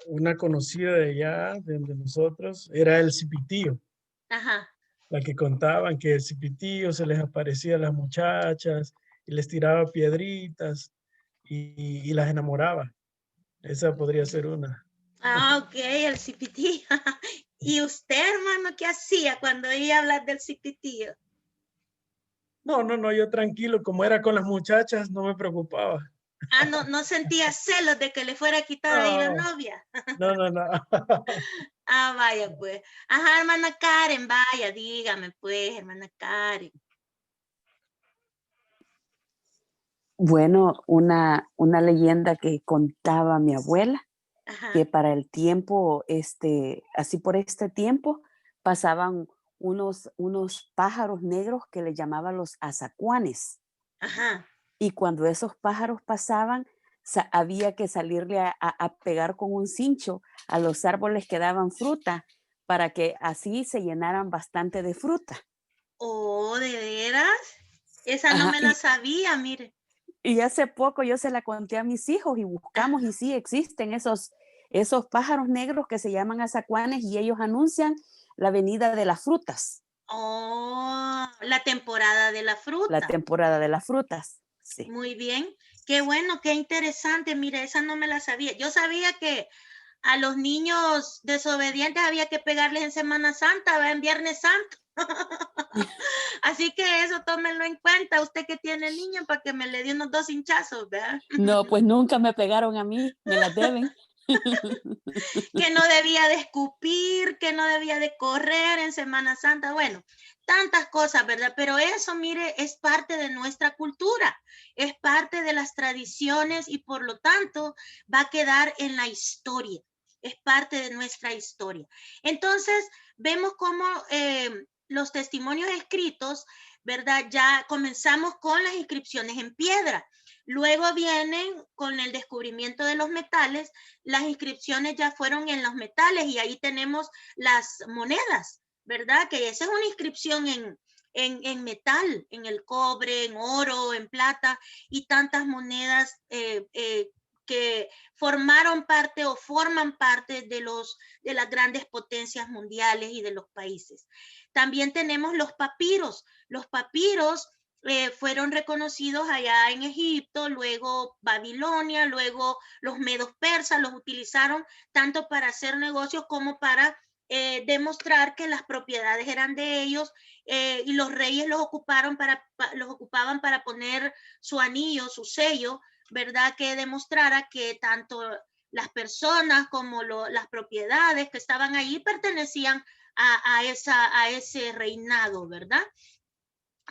una conocida de allá, de nosotros, era el cipitío. Ajá. La que contaban que el cipitío se les aparecía a las muchachas y les tiraba piedritas y las enamoraba. Esa podría ser una. Ah, ok, el cipitío. ¿Y usted, hermano, qué hacía cuando iba a hablar del cipitío? No, yo tranquilo, como era con las muchachas, no me preocupaba. Ah, no sentía celos de que le fuera a quitar ahí la novia. No. Ah, vaya pues. Ajá, hermana Karen, vaya, dígame pues, hermana Karen. Bueno, una leyenda que contaba mi abuela, Ajá. que para el tiempo, así por este tiempo, pasaban unos pájaros negros que le llamaban los azacuanes. Ajá. Y cuando esos pájaros pasaban, había que salirle a pegar con un cincho a los árboles que daban fruta para que así se llenaran bastante de fruta. Oh, ¿de veras? Esa no Ajá, me la sabía, mire. Y hace poco yo se la conté a mis hijos y buscamos y sí existen esos pájaros negros que se llaman azacuanes y ellos anuncian la venida de las frutas. Oh, la temporada de la fruta. La temporada de las frutas, sí. Muy bien. Qué bueno, qué interesante. Mira, esa no me la sabía. Yo sabía que a los niños desobedientes había que pegarles en Semana Santa, ¿va? En Viernes Santo. Así que eso tómenlo en cuenta, usted que tiene niño, para que me le dé unos 2 hinchazos, ¿verdad? No, pues nunca me pegaron a mí, me las deben. Que no debía de escupir, que no debía de correr en Semana Santa, bueno, tantas cosas, ¿verdad? Pero eso, mire, es parte de nuestra cultura, es parte de las tradiciones y por lo tanto va a quedar en la historia, es parte de nuestra historia. Entonces, vemos cómo los testimonios escritos, ¿verdad? Ya comenzamos con las inscripciones en piedra. Luego vienen con el descubrimiento de los metales, las inscripciones ya fueron en los metales y ahí tenemos las monedas, ¿verdad? Que esa es una inscripción en metal, en el cobre, en oro, en plata y tantas monedas que formaron parte o forman parte de las grandes potencias mundiales y de los países. También tenemos los papiros. Los papiros fueron reconocidos allá en Egipto, luego Babilonia, luego los medos persas los utilizaron tanto para hacer negocios como para demostrar que las propiedades eran de ellos y los reyes los ocupaban para poner su anillo, su sello, ¿verdad? Que demostrara que tanto las personas como las propiedades que estaban allí pertenecían a ese reinado, ¿verdad?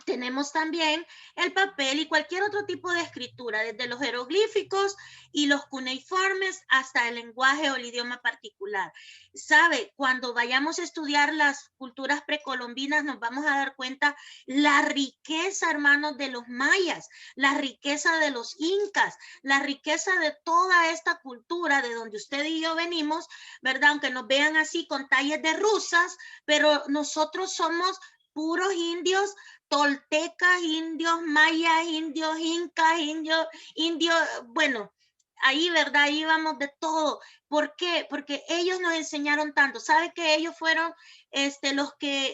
Tenemos también el papel y cualquier otro tipo de escritura, desde los jeroglíficos y los cuneiformes hasta el lenguaje o el idioma particular. ¿Sabe? Cuando vayamos a estudiar las culturas precolombinas nos vamos a dar cuenta la riqueza, hermanos, de los mayas, la riqueza de los incas, la riqueza de toda esta cultura de donde usted y yo venimos, ¿verdad? Aunque nos vean así con talles de rusas, pero nosotros somos puros indios, toltecas, indios, mayas, indios, incas, indios, bueno, ahí, ¿verdad? Ahí vamos de todo. ¿Por qué? Porque ellos nos enseñaron tanto. ¿Sabe que ellos fueron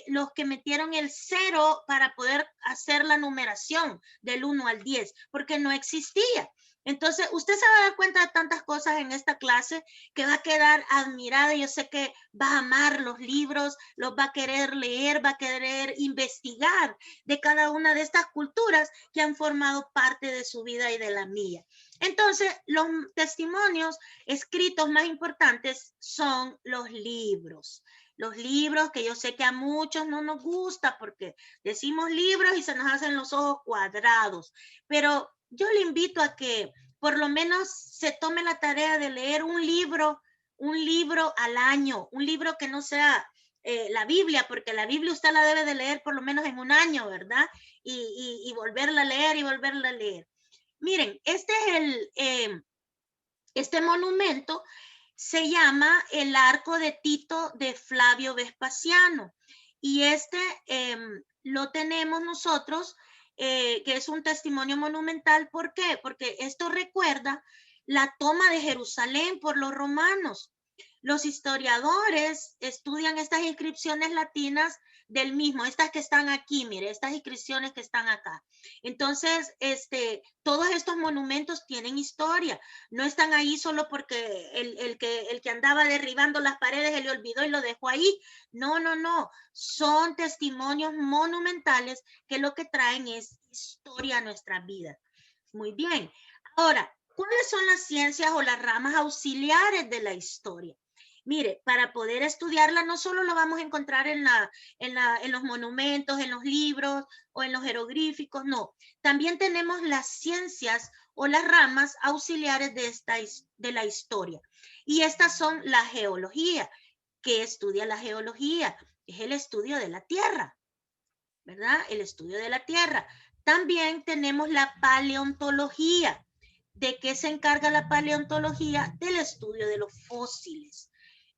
los que metieron el 0 para poder hacer la numeración del 1 al 10? Porque no existía. Entonces, usted se va a dar cuenta de tantas cosas en esta clase que va a quedar admirada. Yo sé que va a amar los libros, los va a querer leer, va a querer investigar de cada una de estas culturas que han formado parte de su vida y de la mía. Entonces, los testimonios escritos más importantes son los libros. los libros, que yo sé que a muchos no nos gusta porque decimos libros y se nos hacen los ojos cuadrados, pero yo le invito a que por lo menos se tome la tarea de leer un libro al año, un libro que no sea la Biblia, porque la Biblia usted la debe de leer por lo menos en un año, ¿verdad? Y volverla a leer y volverla a leer. Miren, este monumento se llama el Arco de Tito de Flavio Vespasiano, y lo tenemos nosotros, que es un testimonio monumental. ¿Por qué? Porque esto recuerda la toma de Jerusalén por los romanos. Los historiadores estudian estas inscripciones latinas del mismo, estas que están aquí, mire, estas inscripciones que están acá. Entonces, todos estos monumentos tienen historia, no están ahí solo porque el que andaba derribando las paredes se le olvidó y lo dejó ahí. No, no, no, son testimonios monumentales que lo que traen es historia a nuestras vidas. Muy bien, ahora, ¿cuáles son las ciencias o las ramas auxiliares de la historia? Mire, para poder estudiarla no solo lo vamos a encontrar en los monumentos, en los libros o en los jeroglíficos, no. También tenemos las ciencias o las ramas auxiliares de la historia. Y estas son la geología. ¿Qué estudia la geología? Es el estudio de la tierra, ¿verdad? El estudio de la tierra. También tenemos la paleontología. ¿De qué se encarga la paleontología? Del estudio de los fósiles.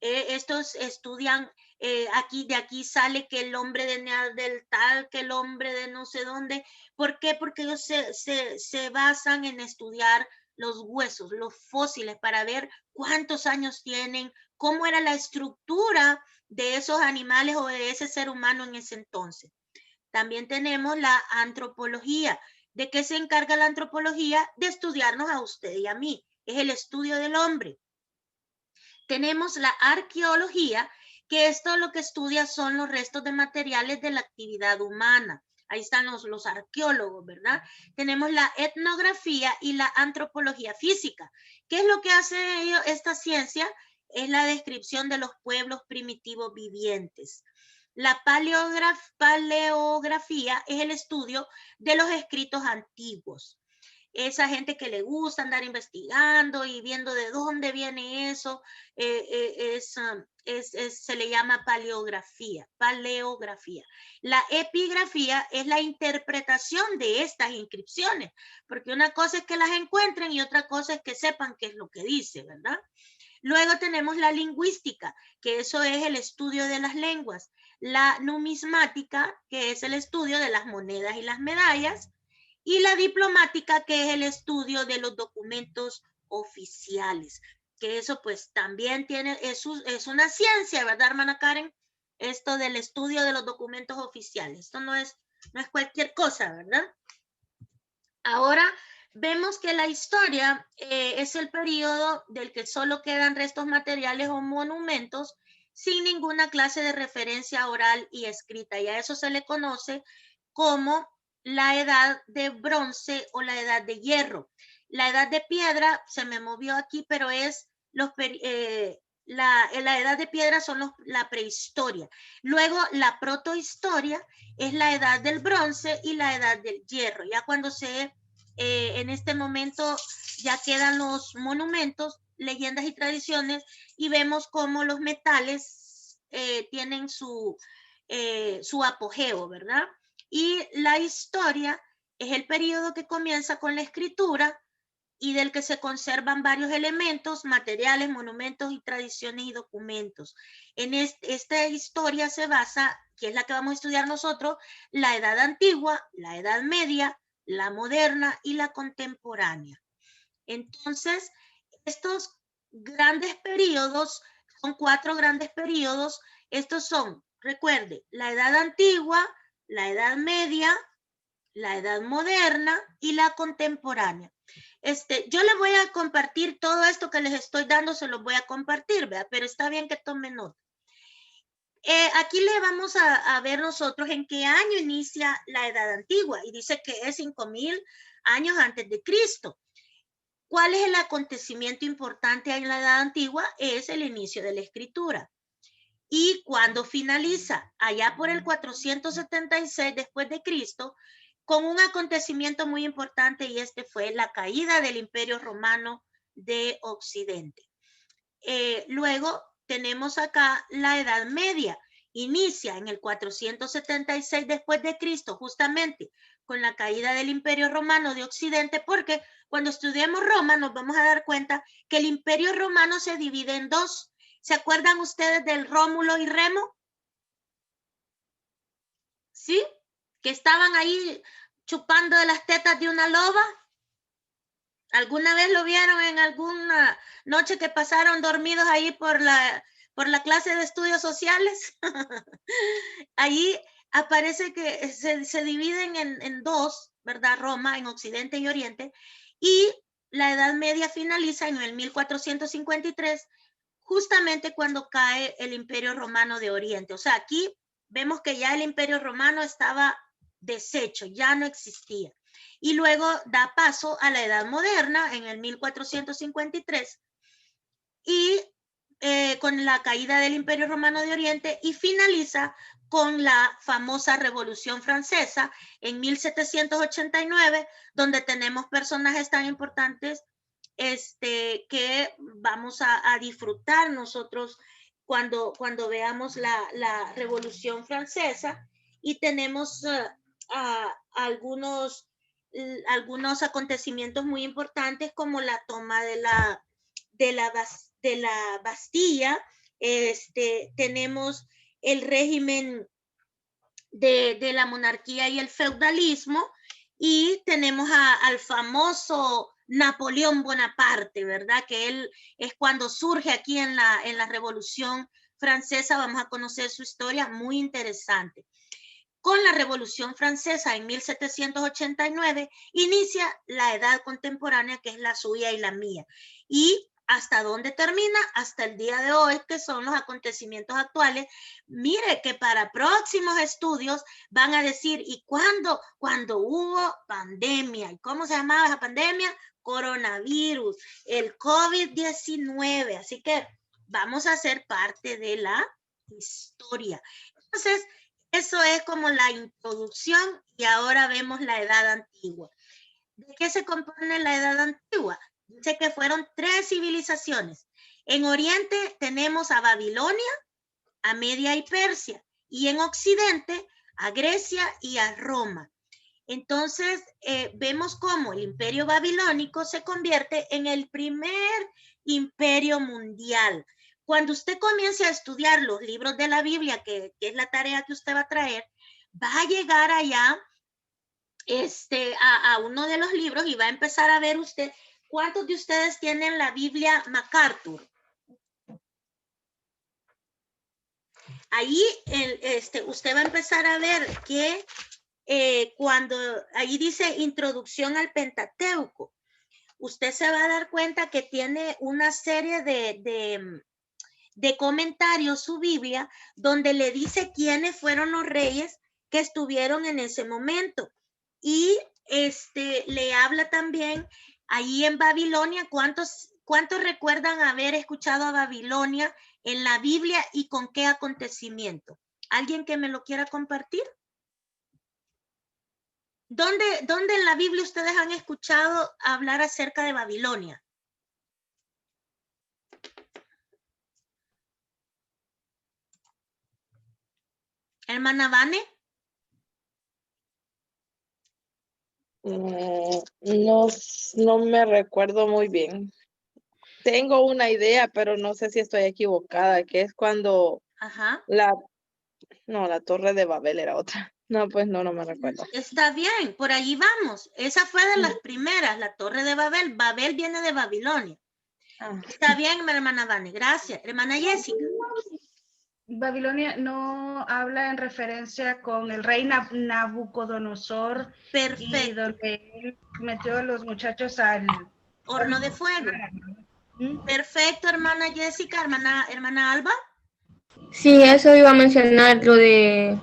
Estos estudian, de aquí sale que el hombre de Neandertal, que el hombre de no sé dónde. ¿Por qué? Porque ellos se basan en estudiar los huesos, los fósiles, para ver cuántos años tienen, cómo era la estructura de esos animales o de ese ser humano en ese entonces. También tenemos la antropología. ¿De qué se encarga la antropología? De estudiarnos a usted y a mí. Es el estudio del hombre. Tenemos la arqueología, que esto lo que estudia son los restos de materiales de la actividad humana. Ahí están los arqueólogos, ¿verdad? Tenemos la etnografía y la antropología física. ¿Qué es lo que hace esta ciencia? Es la descripción de los pueblos primitivos vivientes. La paleografía es el estudio de los escritos antiguos. Esa gente que le gusta andar investigando y viendo de dónde viene eso, se le llama paleografía. La epigrafía es la interpretación de estas inscripciones, porque una cosa es que las encuentren y otra cosa es que sepan qué es lo que dice, ¿verdad? Luego tenemos la lingüística, que eso es el estudio de las lenguas. La numismática, que es el estudio de las monedas y las medallas. Y la diplomática, que es el estudio de los documentos oficiales, que eso pues también es una ciencia, ¿verdad, hermana Karen? Esto del estudio de los documentos oficiales. Esto no es cualquier cosa, ¿verdad? Ahora vemos que la historia es el periodo del que solo quedan restos materiales o monumentos sin ninguna clase de referencia oral y escrita. Y a eso se le conoce como la edad de bronce o la edad de hierro. La edad de piedra se me movió aquí, pero es la edad de piedra son la prehistoria. Luego la protohistoria es la edad del bronce y la edad del hierro. Ya cuando en este momento ya quedan los monumentos, leyendas y tradiciones, y vemos cómo los metales tienen su apogeo, ¿verdad? Y la historia es el periodo que comienza con la escritura y del que se conservan varios elementos, materiales, monumentos y tradiciones y documentos. En esta historia se basa, que es la que vamos a estudiar nosotros, la edad antigua, la edad media, la moderna y la contemporánea. Entonces, estos grandes periodos, son 4 grandes periodos. Estos son, recuerde, la edad antigua, la edad media, la edad moderna y la contemporánea. Yo les voy a compartir todo esto que les estoy dando, se los voy a compartir, ¿verdad? Pero está bien que tomen nota. Aquí le vamos a ver nosotros en qué año inicia la edad antigua, y dice que es 5000 años antes de Cristo. ¿Cuál es el acontecimiento importante en la edad antigua? Es el inicio de la escritura. Y cuando finaliza, allá por el 476 después de Cristo, con un acontecimiento muy importante, y este fue la caída del Imperio Romano de Occidente. Luego tenemos acá la Edad Media. Inicia en el 476 después de Cristo, justamente con la caída del Imperio Romano de Occidente, porque cuando estudiemos Roma nos vamos a dar cuenta que el Imperio Romano se divide en dos. ¿Se acuerdan ustedes del Rómulo y Remo? ¿Sí? Que estaban ahí chupando de las tetas de una loba. ¿Alguna vez lo vieron en alguna noche que pasaron dormidos ahí por la clase de estudios sociales? Ahí aparece que se dividen en dos, ¿verdad? Roma, en Occidente y Oriente, y la Edad Media finaliza en el 1453, justamente cuando cae el Imperio Romano de Oriente. O sea, aquí vemos que ya el Imperio Romano estaba deshecho, ya no existía. Y luego da paso a la Edad Moderna en el 1453 y con la caída del Imperio Romano de Oriente, y finaliza con la famosa Revolución Francesa en 1789, donde tenemos personajes tan importantes que vamos a disfrutar nosotros cuando veamos la Revolución Francesa, y tenemos algunos acontecimientos muy importantes como la toma de la Bastilla. Tenemos el régimen de la monarquía y el feudalismo, y tenemos al famoso Napoleón Bonaparte, ¿verdad? Que él es cuando surge aquí en la Revolución Francesa. Vamos a conocer su historia, muy interesante. Con la Revolución Francesa en 1789 inicia la edad contemporánea, que es la suya y la mía. Y ¿hasta dónde termina? Hasta el día de hoy, que son los acontecimientos actuales. Mire que para próximos estudios van a decir, ¿y cuándo? Cuando hubo pandemia. ¿Y cómo se llamaba esa pandemia? Coronavirus, el COVID-19. Así que vamos a ser parte de la historia. Entonces, eso es como la introducción, y ahora vemos la Edad Antigua. ¿De qué se compone la Edad Antigua? Dice que fueron 3 civilizaciones. En Oriente tenemos a Babilonia, a Media y Persia, y en Occidente a Grecia y a Roma. Entonces, vemos cómo el Imperio Babilónico se convierte en el primer imperio mundial. Cuando usted comience a estudiar los libros de la Biblia, que es la tarea que usted va a traer, va a llegar allá a uno de los libros y va a empezar a ver usted cuántos de ustedes tienen la Biblia MacArthur. Ahí usted va a empezar a ver que cuando ahí dice introducción al Pentateuco, usted se va a dar cuenta que tiene una serie de comentarios su Biblia, donde le dice quiénes fueron los reyes que estuvieron en ese momento. Y le habla también ahí en Babilonia. ¿Cuántos recuerdan haber escuchado a Babilonia en la Biblia y con qué acontecimiento? ¿Alguien que me lo quiera compartir? ¿Dónde en la Biblia ustedes han escuchado hablar acerca de Babilonia? Hermana Vane. No me recuerdo muy bien. Tengo una idea, pero no sé si estoy equivocada, que es cuando la Torre de Babel era otra. No, pues no me recuerdo. Está bien, por allí vamos. Esa fue de las primeras, la Torre de Babel. Babel viene de Babilonia. Está bien, hermana Vane, gracias. Hermana Jessica. Babilonia no habla en referencia con el rey Nabucodonosor. Perfecto. Y donde él metió a los muchachos al horno de fuego. Perfecto, hermana Jessica. Hermana Alba. Sí, eso iba a mencionar, lo del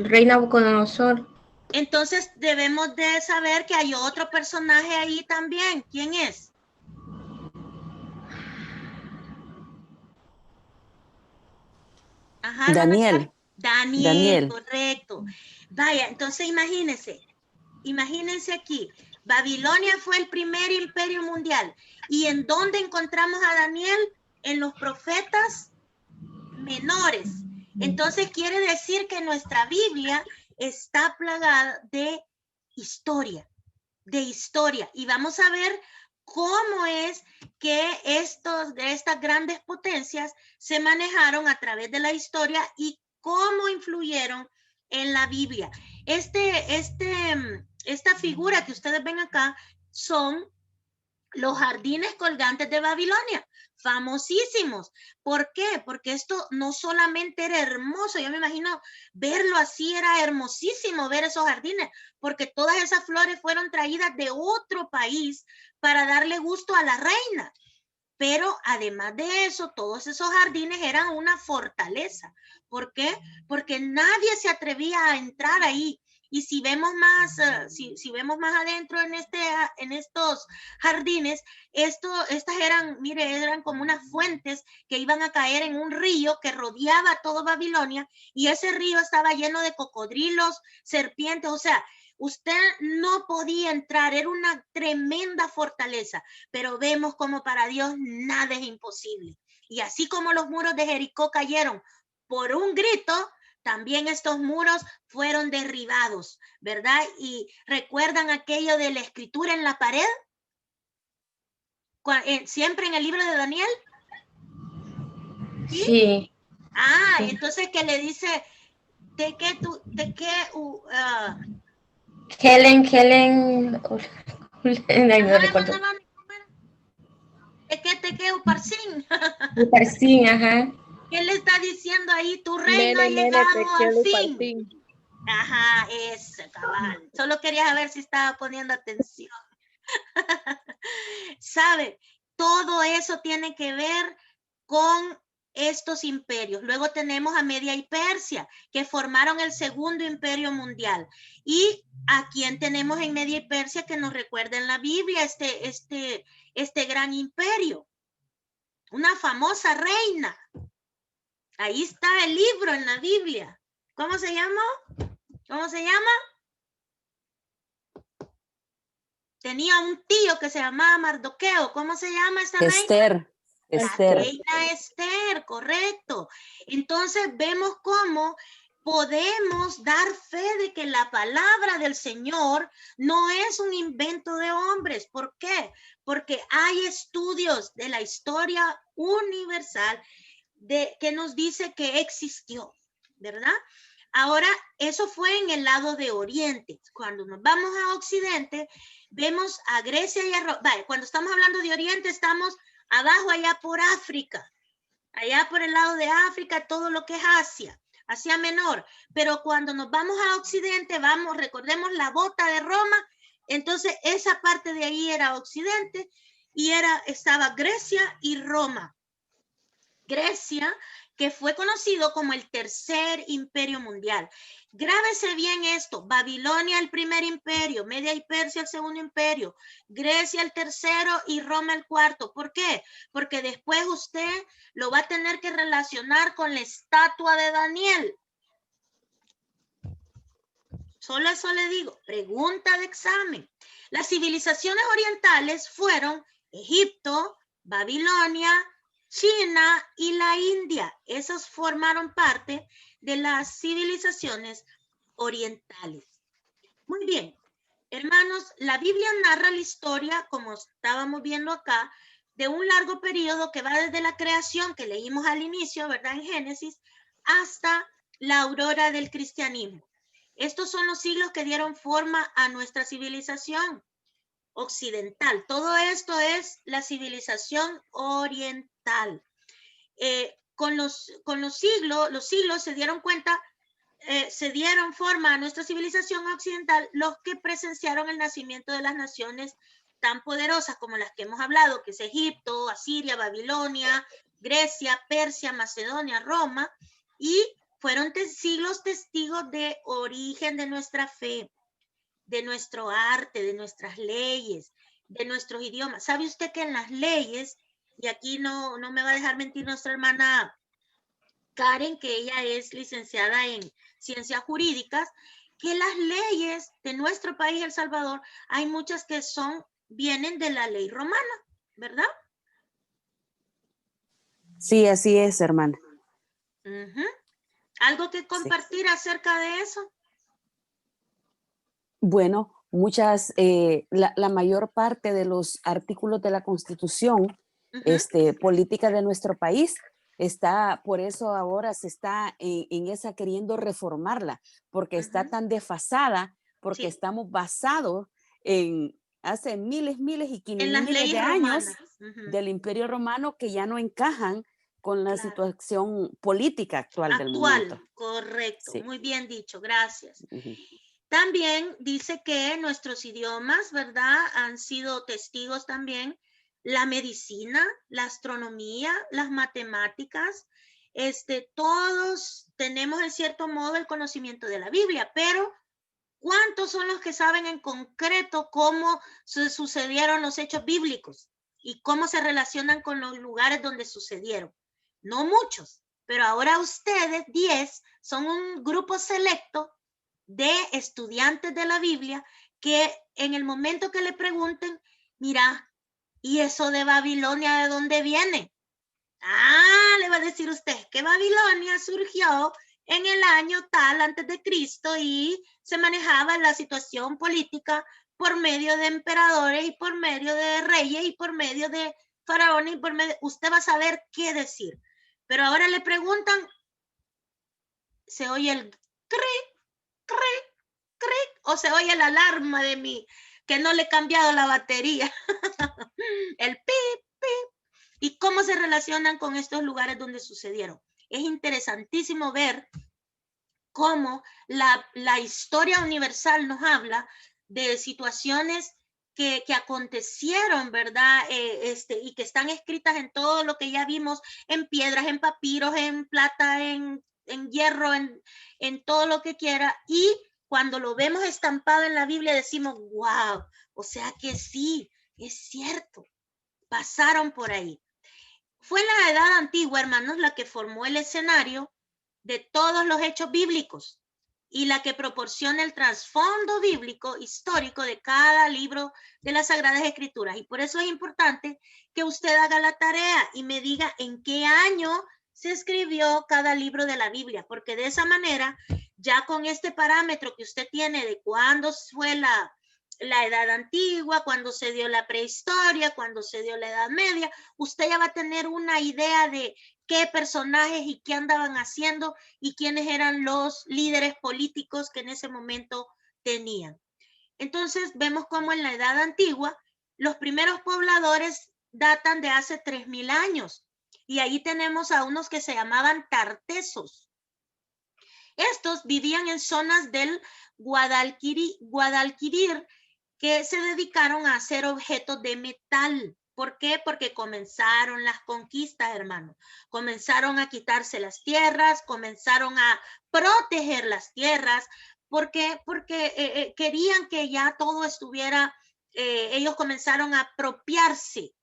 rey Nabucodonosor. Entonces debemos de saber que hay otro personaje ahí también. ¿Quién es? Ajá, Daniel. Daniel, correcto. Vaya, entonces imagínense aquí. Babilonia fue el primer imperio mundial. ¿Y en dónde encontramos a Daniel? En los profetas menores. Entonces quiere decir que nuestra Biblia está plagada de historia. Y vamos a ver cómo es que de estas grandes potencias se manejaron a través de la historia y cómo influyeron en la Biblia. Esta figura que ustedes ven acá son los jardines colgantes de Babilonia, famosísimos. ¿Por qué? Porque esto no solamente era hermoso, yo me imagino verlo así, era hermosísimo ver esos jardines, porque todas esas flores fueron traídas de otro país para darle gusto a la reina. Pero además de eso, todos esos jardines eran una fortaleza. ¿Por qué? Porque nadie se atrevía a entrar ahí. Y si vemos más, si vemos más adentro en estos jardines, estas eran, mire, eran como unas fuentes que iban a caer en un río que rodeaba todo Babilonia, y ese río estaba lleno de cocodrilos, serpientes, o sea, usted no podía entrar, era una tremenda fortaleza, pero vemos como para Dios nada es imposible. Y así como los muros de Jericó cayeron por un grito, también estos muros fueron derribados, ¿verdad? Y recuerdan aquello de la escritura en la pared, siempre en el libro de Daniel. Sí. Ah, Sí. entonces que le dice, Helen, ay, no recuerdo. Uparsin. Uparsin, ajá. ¿Qué le está diciendo ahí? Tu reino ha llegado al fin. Ajá, ese cabal. Solo quería saber si estaba poniendo atención. ¿Sabe? Todo eso tiene que ver con estos imperios. Luego tenemos a Media y Persia, que formaron el segundo imperio mundial. ¿Y a quién tenemos en Media y Persia que nos recuerda en la Biblia este gran imperio? Una famosa reina. Ahí está el libro en la Biblia. ¿Cómo se llama? ¿Cómo se llama? Tenía un tío que se llamaba Mardoqueo. ¿Cómo se llama esta reina? Esther. La reina Esther, correcto. Entonces vemos cómo podemos dar fe de que la palabra del Señor no es un invento de hombres. ¿Por qué? Porque hay estudios de la historia universal que nos dice que existió, ¿verdad? Ahora, eso fue en el lado de Oriente. Cuando nos vamos a Occidente, vemos a Grecia y a Roma. Vale, cuando estamos hablando de Oriente, estamos abajo allá por África, allá por el lado de África, todo lo que es Asia Menor. Pero cuando nos vamos a Occidente, recordemos la bota de Roma, entonces esa parte de ahí era Occidente y estaba Grecia y Roma. Grecia, que fue conocido como el tercer imperio mundial. Grábese bien esto: Babilonia el primer imperio, Media y Persia el segundo imperio, Grecia el tercero y Roma el cuarto. ¿Por qué? Porque después usted lo va a tener que relacionar con la estatua de Daniel. Solo eso le digo, pregunta de examen. Las civilizaciones orientales fueron Egipto, Babilonia, China y la India. Esos formaron parte de las civilizaciones orientales. Muy bien, hermanos, la Biblia narra la historia, como estábamos viendo acá, de un largo periodo que va desde la creación, que leímos al inicio, ¿verdad? En Génesis, hasta la aurora del cristianismo. Estos son los siglos que dieron forma a nuestra civilización occidental. Todo esto es la civilización oriental. Con los siglos se dieron cuenta, se dieron forma a nuestra civilización occidental los que presenciaron el nacimiento de las naciones tan poderosas como las que hemos hablado, que es Egipto, Asiria, Babilonia, Grecia, Persia, Macedonia, Roma, y fueron siglos testigos de origen de nuestra fe, de nuestro arte, de nuestras leyes, de nuestros idiomas. ¿Sabe usted que en las leyes, y aquí no me va a dejar mentir nuestra hermana Karen, que ella es licenciada en ciencias jurídicas, que las leyes de nuestro país, El Salvador, hay muchas que vienen de la ley romana, ¿verdad? Sí, así es, hermana. Ujú. ¿Algo que Sí. compartir acerca de eso? Bueno, la mayor parte de los artículos de la Constitución política de nuestro país por eso ahora se está en esa queriendo reformarla, porque está tan desfasada, porque Sí. estamos basados en hace miles y En las miles de leyes años romanas. Ujú. del Imperio Romano que ya no encajan con la Claro. situación política actual del momento. Correcto, Sí. muy bien dicho, gracias. Ujú. También dice que nuestros idiomas, ¿verdad? Han sido testigos también la medicina, la astronomía, las matemáticas. Todos tenemos en cierto modo el conocimiento de la Biblia, pero ¿cuántos son los que saben en concreto cómo se sucedieron los hechos bíblicos y cómo se relacionan con los lugares donde sucedieron? No muchos, pero ahora ustedes, 10, son un grupo selecto de estudiantes de la Biblia que en el momento que le pregunten, mira, ¿y eso de Babilonia de dónde viene? Ah, le va a decir usted que Babilonia surgió en el año tal antes de Cristo y se manejaba la situación política por medio de emperadores y por medio de reyes y por medio de faraones y por medio, usted va a saber qué decir. Pero ahora le preguntan, se oye el cric, cric, cric, o se oye la alarma de mí, que no le he cambiado la batería. El pip, pip. ¿Y cómo se relacionan con estos lugares donde sucedieron? Es interesantísimo ver cómo la historia universal nos habla de situaciones que acontecieron, ¿verdad? Y que están escritas en todo lo que ya vimos, en piedras, en papiros, en plata, en hierro, en todo lo que quiera. Y cuando lo vemos estampado en la Biblia decimos, wow, o sea que sí, es cierto, pasaron por ahí. Fue la edad antigua, hermanos, la que formó el escenario de todos los hechos bíblicos y la que proporciona el trasfondo bíblico histórico de cada libro de las Sagradas Escrituras. Y por eso es importante que usted haga la tarea y me diga en qué año se escribió cada libro de la Biblia, porque de esa manera, ya con este parámetro que usted tiene de cuándo fue la edad antigua, cuando se dio la prehistoria, cuando se dio la edad media, usted ya va a tener una idea de qué personajes y qué andaban haciendo y quiénes eran los líderes políticos que en ese momento tenían. Entonces vemos cómo en la edad antigua los primeros pobladores datan de hace 3000 años y ahí tenemos a unos que se llamaban tartesos. Estos vivían en zonas del Guadalquivir que se dedicaron a hacer objetos de metal. ¿Por qué? Porque comenzaron las conquistas, hermanos. Comenzaron a quitarse las tierras, comenzaron a proteger las tierras, porque querían que ya todo estuviera, ellos comenzaron a apropiarse,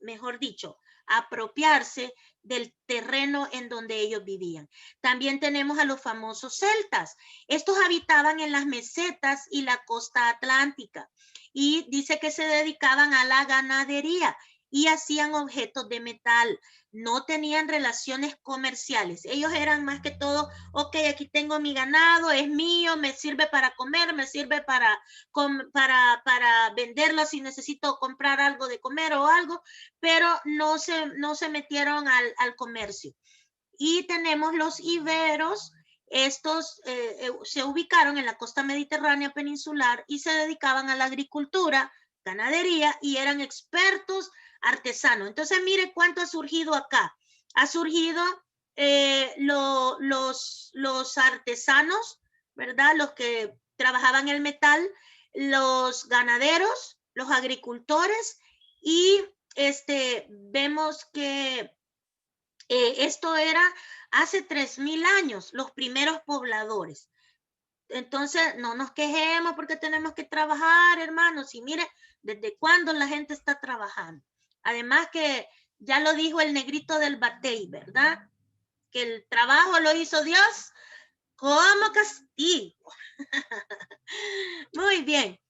mejor dicho, apropiarse del terreno en donde ellos vivían. También tenemos a los famosos celtas. Estos habitaban en las mesetas y la costa atlántica y dice que se dedicaban a la ganadería y hacían objetos de metal. No tenían relaciones comerciales. Ellos eran más que todo, ok, aquí tengo mi ganado, es mío, me sirve para comer, me sirve para venderlo si necesito comprar algo de comer o algo, pero no se metieron al comercio. Y tenemos los iberos. Estos se ubicaron en la costa mediterránea peninsular y se dedicaban a la agricultura, ganadería y eran expertos artesanos. Entonces, mire cuánto ha surgido acá. Ha surgido los artesanos, ¿verdad? Los que trabajaban el metal, los ganaderos, los agricultores y vemos que esto era hace 3000 años, los primeros pobladores. Entonces, no nos quejemos porque tenemos que trabajar, hermanos. Y mire, ¿desde cuándo la gente está trabajando? Además que ya lo dijo el negrito del batey, ¿verdad? que el trabajo lo hizo Dios como castigo. Muy bien.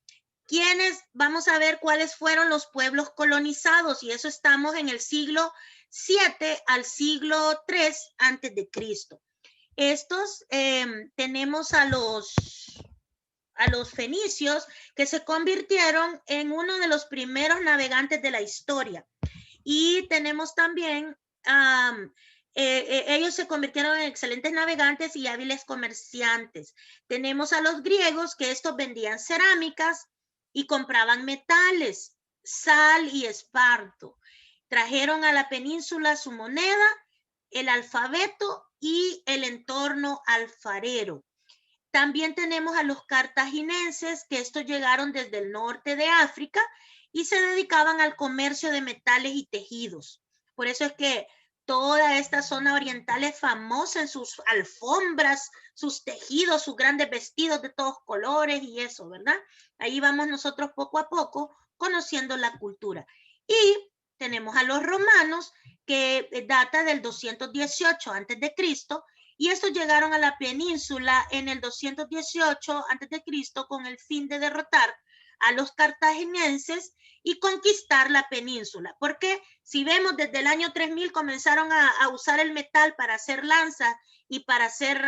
Vamos a ver cuáles fueron los pueblos colonizados, y eso estamos en el siglo 7 al siglo 3 antes de Cristo. Estos tenemos a los fenicios, que se convirtieron en uno de los primeros navegantes de la historia. Y tenemos también, ellos se convirtieron en excelentes navegantes y hábiles comerciantes. Tenemos a los griegos, que estos vendían cerámicas y compraban metales, sal y esparto. Trajeron a la península su moneda, el alfabeto y el entorno alfarero. También tenemos a los cartaginenses, que estos llegaron desde el norte de África y se dedicaban al comercio de metales y tejidos. Por eso es que toda esta zona oriental es famosa en sus alfombras, sus tejidos, sus grandes vestidos de todos colores y eso, ¿verdad? Ahí vamos nosotros poco a poco conociendo la cultura. Y tenemos a los romanos, que data del 218 antes de Cristo, y estos llegaron a la península en el 218 antes de Cristo con el fin de derrotar a los cartaginenses y conquistar la península. Porque si vemos, desde el año 3000 comenzaron a usar el metal para hacer lanzas y para hacer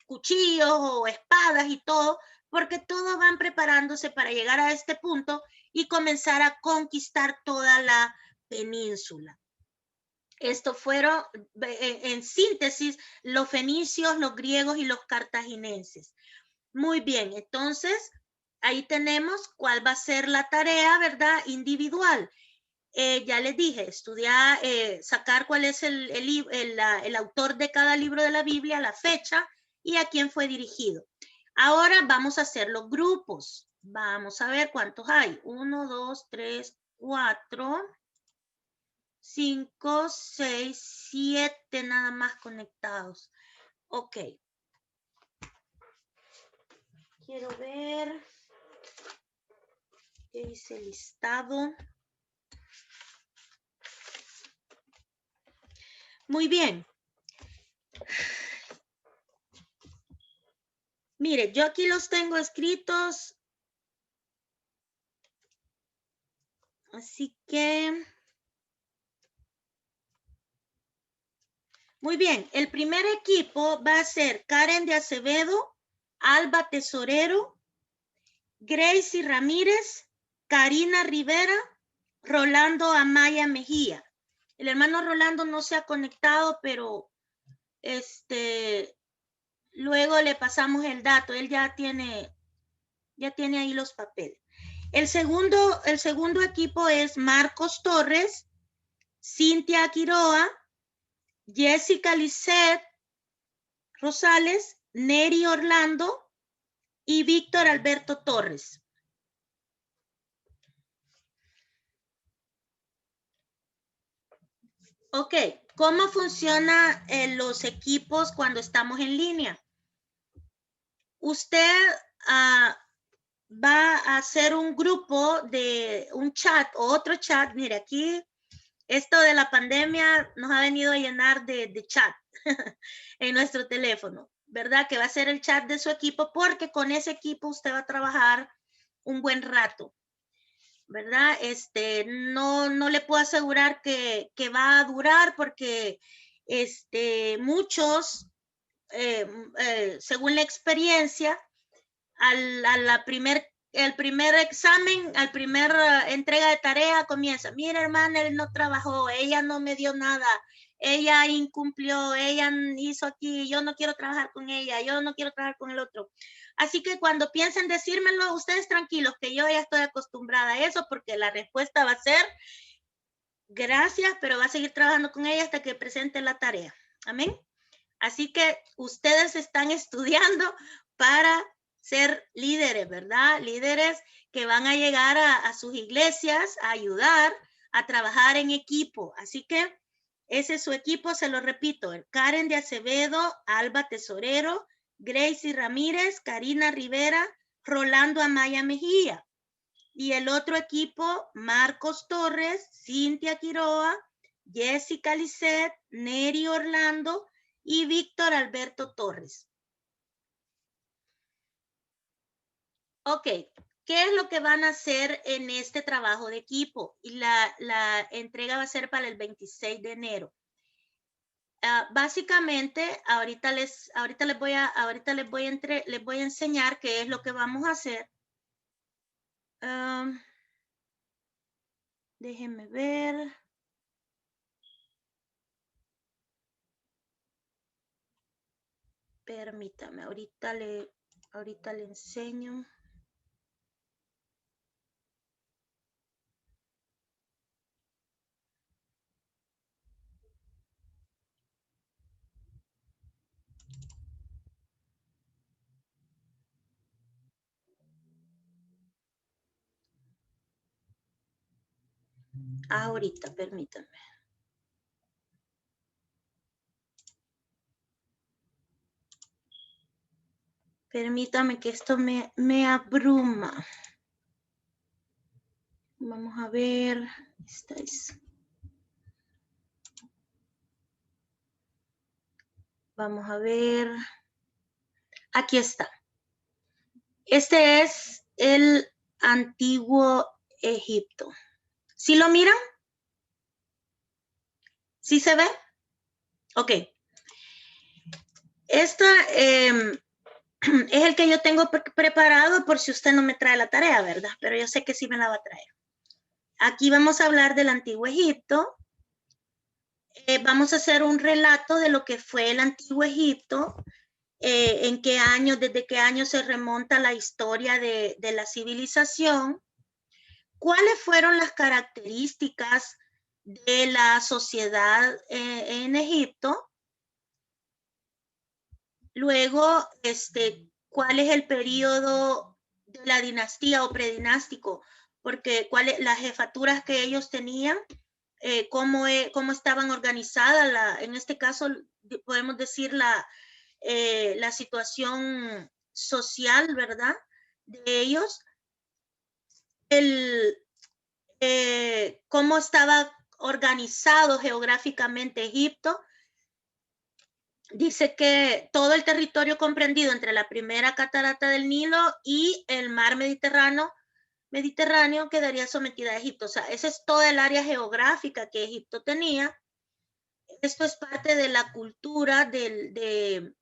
cuchillos o espadas y todo, porque todos van preparándose para llegar a este punto y comenzar a conquistar toda la península. Estos fueron, en síntesis, los fenicios, los griegos y los cartaginenses. Muy bien, entonces ahí tenemos cuál va a ser la tarea, ¿verdad? Individual. Ya les dije, estudiar, sacar cuál es el autor de cada libro de la Biblia, la fecha y a quién fue dirigido. Ahora vamos a hacer los grupos. Vamos a ver cuántos hay. 1, 2, 3, 4, 5, 6, 7 nada más conectados. Ok. Quiero ver qué dice el listado. Muy bien. Mire, yo aquí los tengo escritos. Así que... Muy bien, el primer equipo va a ser Karen de Acevedo, Alba Tesorero, Gracie Ramírez, Karina Rivera, Rolando Amaya Mejía. El hermano Rolando no se ha conectado, pero luego le pasamos el dato. Él ya tiene ahí los papeles. El segundo equipo es Marcos Torres, Cintia Quiroa, Jessica Lisset Rosales, Neri Orlando y Víctor Alberto Torres. Ok, ¿cómo funcionan los equipos cuando estamos en línea? Usted va a hacer un grupo de un chat o otro chat. Mire, aquí esto de la pandemia nos ha venido a llenar de chat en nuestro teléfono, ¿verdad? Que va a ser el chat de su equipo, porque con ese equipo usted va a trabajar un buen rato, ¿verdad? No le puedo asegurar que va a durar, porque muchos, según la experiencia, el primer examen, al primer entrega de tarea comienza, mira hermana, él no trabajó, ella no me dio nada, ella incumplió, ella hizo aquí, yo no quiero trabajar con ella, yo no quiero trabajar con el otro. Así que cuando piensen decírmelo, ustedes tranquilos, que yo ya estoy acostumbrada a eso, porque la respuesta va a ser gracias, pero va a seguir trabajando con ella hasta que presente la tarea. Amén. Así que ustedes están estudiando para ser líderes, ¿verdad? Líderes que van a llegar a sus iglesias a ayudar, a trabajar en equipo. Así que ese es su equipo, se lo repito, el Karen de Acevedo, Alba Tesorero, Gracie Ramírez, Karina Rivera, Rolando Amaya Mejía. Y el otro equipo, Marcos Torres, Cintia Quiroa, Jessica Lisset, Neri Orlando y Víctor Alberto Torres. Ok, ¿qué es lo que van a hacer en este trabajo de equipo? Y la entrega va a ser para el 26 de enero. Básicamente, ahorita les voy a enseñar qué es lo que vamos a hacer. Déjenme ver. Permítame, ahorita le enseño. Ahorita, permítanme. Permítame que esto me abruma. Vamos a ver. Esta es. Vamos a ver. Aquí está. Este es el antiguo Egipto. ¿Sí lo miran? ¿Sí se ve? Ok. Esta es el que yo tengo preparado por si usted no me trae la tarea, ¿verdad? Pero yo sé que sí me la va a traer. Aquí vamos a hablar del antiguo Egipto. Vamos a hacer un relato de lo que fue el antiguo Egipto, en qué año, desde qué año se remonta la historia de la civilización, cuáles fueron las características de la sociedad en Egipto, luego cuál es el periodo de la dinastía o predinástico, porque las jefaturas que ellos tenían, cómo estaban organizadas, en este caso podemos decir la situación social, ¿verdad? De ellos, cómo estaba organizado geográficamente Egipto. Dice que todo el territorio comprendido entre la primera catarata del Nilo y el mar Mediterráneo quedaría sometida a Egipto. O sea, esa es toda el área geográfica que Egipto tenía. Esto es parte de la cultura de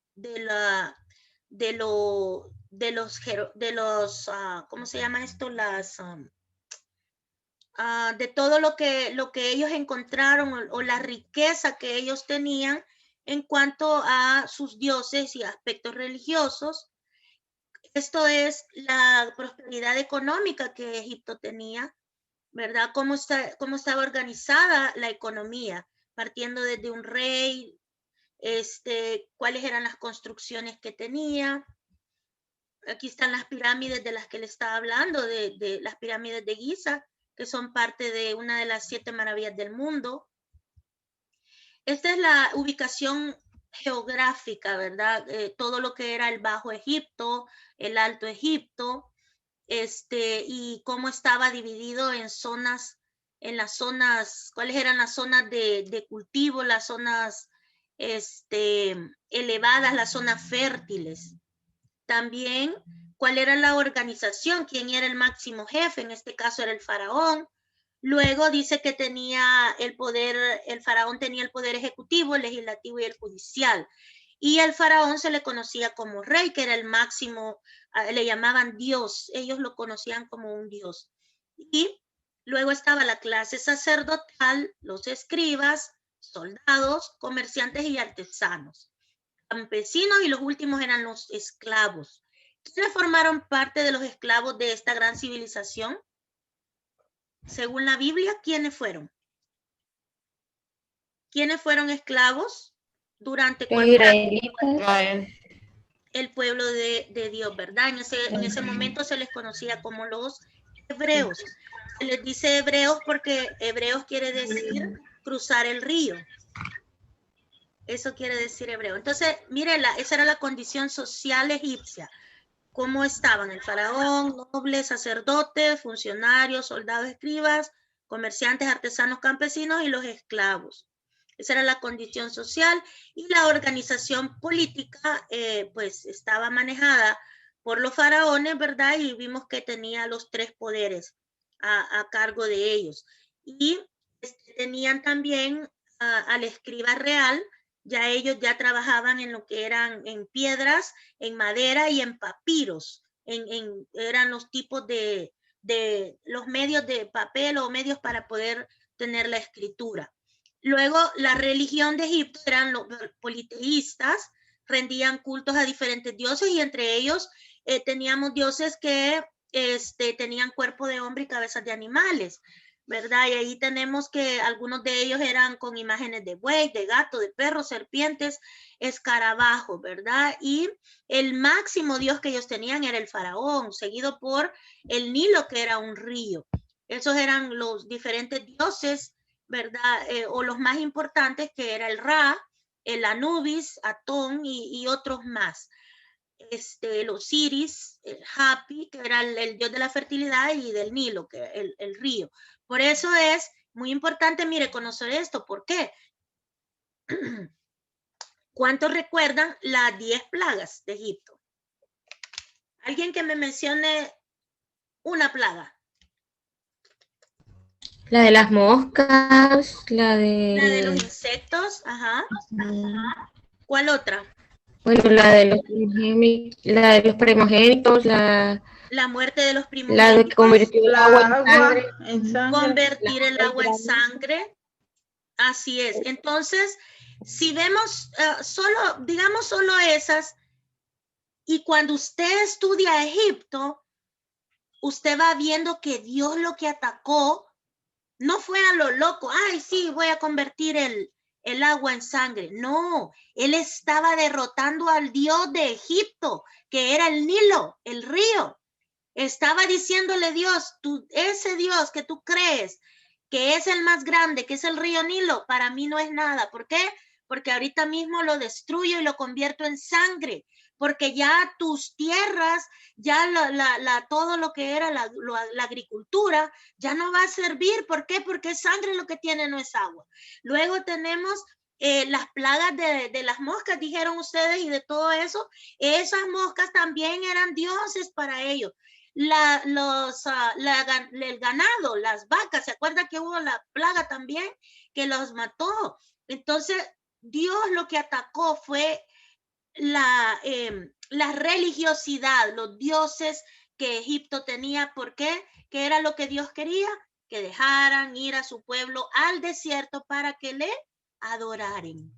los ¿cómo se llama esto? De todo lo que ellos encontraron o la riqueza que ellos tenían en cuanto a sus dioses y aspectos religiosos. Esto es la prosperidad económica que Egipto tenía, ¿verdad? Cómo estaba organizada la economía, partiendo desde un rey, cuáles eran las construcciones que tenía. Aquí están las pirámides de las que le estaba hablando, de las pirámides de Giza, que son parte de una de las 7 maravillas del mundo. Esta es la ubicación geográfica, ¿verdad? Todo lo que era el Bajo Egipto, el Alto Egipto, y cómo estaba dividido en zonas, cuáles eran las zonas de cultivo, las zonas elevadas, las zonas fértiles. También cuál era la organización, quién era el máximo jefe, en este caso era el faraón. Luego dice que tenía el faraón tenía el poder ejecutivo, el legislativo y el judicial. Y al faraón se le conocía como rey, que era el máximo, le llamaban Dios, ellos lo conocían como un Dios. Y luego estaba la clase sacerdotal, los escribas, soldados, comerciantes y artesanos, campesinos, y los últimos eran los esclavos. ¿Quiénes formaron parte de los esclavos de esta gran civilización? Según la Biblia, ¿quiénes fueron? ¿Quiénes fueron esclavos durante el pueblo de Dios, ¿verdad? En ese momento se les conocía como los hebreos. Se les dice hebreos porque hebreos quiere decir cruzar el río. Eso quiere decir hebreo. Entonces, mírela, esa era la condición social egipcia. ¿Cómo estaban? El faraón, nobles, sacerdotes, funcionarios, soldados, escribas, comerciantes, artesanos, campesinos y los esclavos. Esa era la condición social y la organización política pues estaba manejada por los faraones, ¿verdad? Y vimos que tenía los 3 poderes a cargo de ellos. Y tenían también al escriba real, ya ellos ya trabajaban en lo que eran en piedras, en madera y en papiros. Eran los tipos de los medios de papel o medios para poder tener la escritura. Luego, la religión de Egipto eran los politeístas, rendían cultos a diferentes dioses y entre ellos teníamos dioses que tenían cuerpo de hombre y cabezas de animales, ¿verdad? Y ahí tenemos que algunos de ellos eran con imágenes de buey, de gato, de perro, serpientes, escarabajos, ¿verdad? Y el máximo dios que ellos tenían era el faraón, seguido por el Nilo, que era un río. Esos eran los diferentes dioses, ¿verdad? O los más importantes, que era el Ra, el Anubis, Atón y otros más. El Osiris, el Hapi, que era el dios de la fertilidad, y del Nilo, que era el río. Por eso es muy importante, mire, conocer esto. ¿Por qué? ¿Cuántos recuerdan las 10 plagas de Egipto? ¿Alguien que me mencione una plaga? La de las moscas, La de los insectos, ajá. ¿Cuál otra? Bueno, la de los primogénitos, la muerte de los primogénitos. La de convertir el agua en sangre. Convertir el agua en sangre. Así es. Entonces, si vemos digamos solo esas, y cuando usted estudia Egipto, usted va viendo que Dios lo que atacó no fue a lo loco. Ay, sí, voy a convertir el agua en sangre. No, él estaba derrotando al Dios de Egipto, que era el Nilo, el río. Estaba diciéndole Dios, ese Dios que tú crees que es el más grande, que es el río Nilo, para mí no es nada. ¿Por qué? Porque ahorita mismo lo destruyo y lo convierto en sangre, porque ya tus tierras, ya todo lo que era la agricultura, ya no va a servir. ¿Por qué? Porque sangre lo que tiene, no es agua. Luego tenemos las plagas de las moscas, dijeron ustedes, y de todo eso. Esas moscas también eran dioses para ellos. El ganado, las vacas, ¿se acuerda que hubo la plaga también que los mató? Entonces, Dios lo que atacó fue la religiosidad, los dioses que Egipto tenía. ¿Por qué? ¿Qué era lo que Dios quería? Que dejaran ir a su pueblo al desierto para que le adoraran.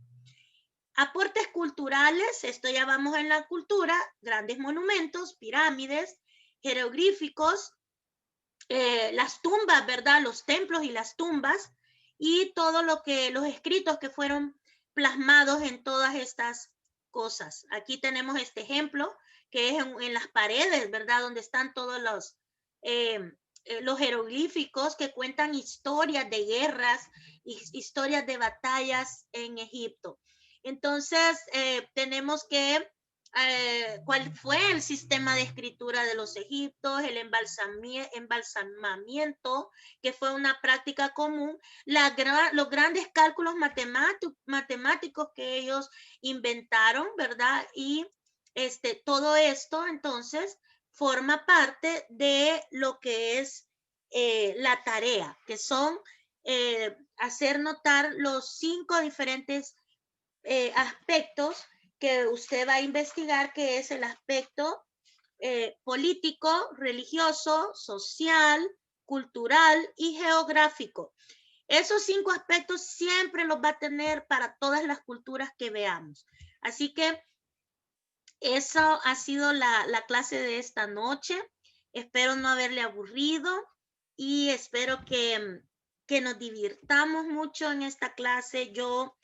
Aportes culturales, esto ya vamos en la cultura, grandes monumentos, pirámides, jeroglíficos, las tumbas, ¿verdad? Los templos y las tumbas, y todo lo que, los escritos que fueron plasmados en todas estas cosas. Aquí tenemos este ejemplo, que es en las paredes, ¿verdad? Donde están todos los jeroglíficos que cuentan historias de guerras, historias de batallas en Egipto. Entonces, tenemos que cuál fue el sistema de escritura de los egipcios, el embalsamamiento, que fue una práctica común, los grandes cálculos matemáticos que ellos inventaron, ¿verdad? Y todo esto, entonces, forma parte de lo que es la tarea, que son hacer notar los 5 diferentes aspectos que usted va a investigar, que es el aspecto político, religioso, social, cultural y geográfico. Esos 5 aspectos siempre los va a tener para todas las culturas que veamos. Así que eso ha sido la clase de esta noche. Espero no haberle aburrido y espero que nos divirtamos mucho en esta clase. Yo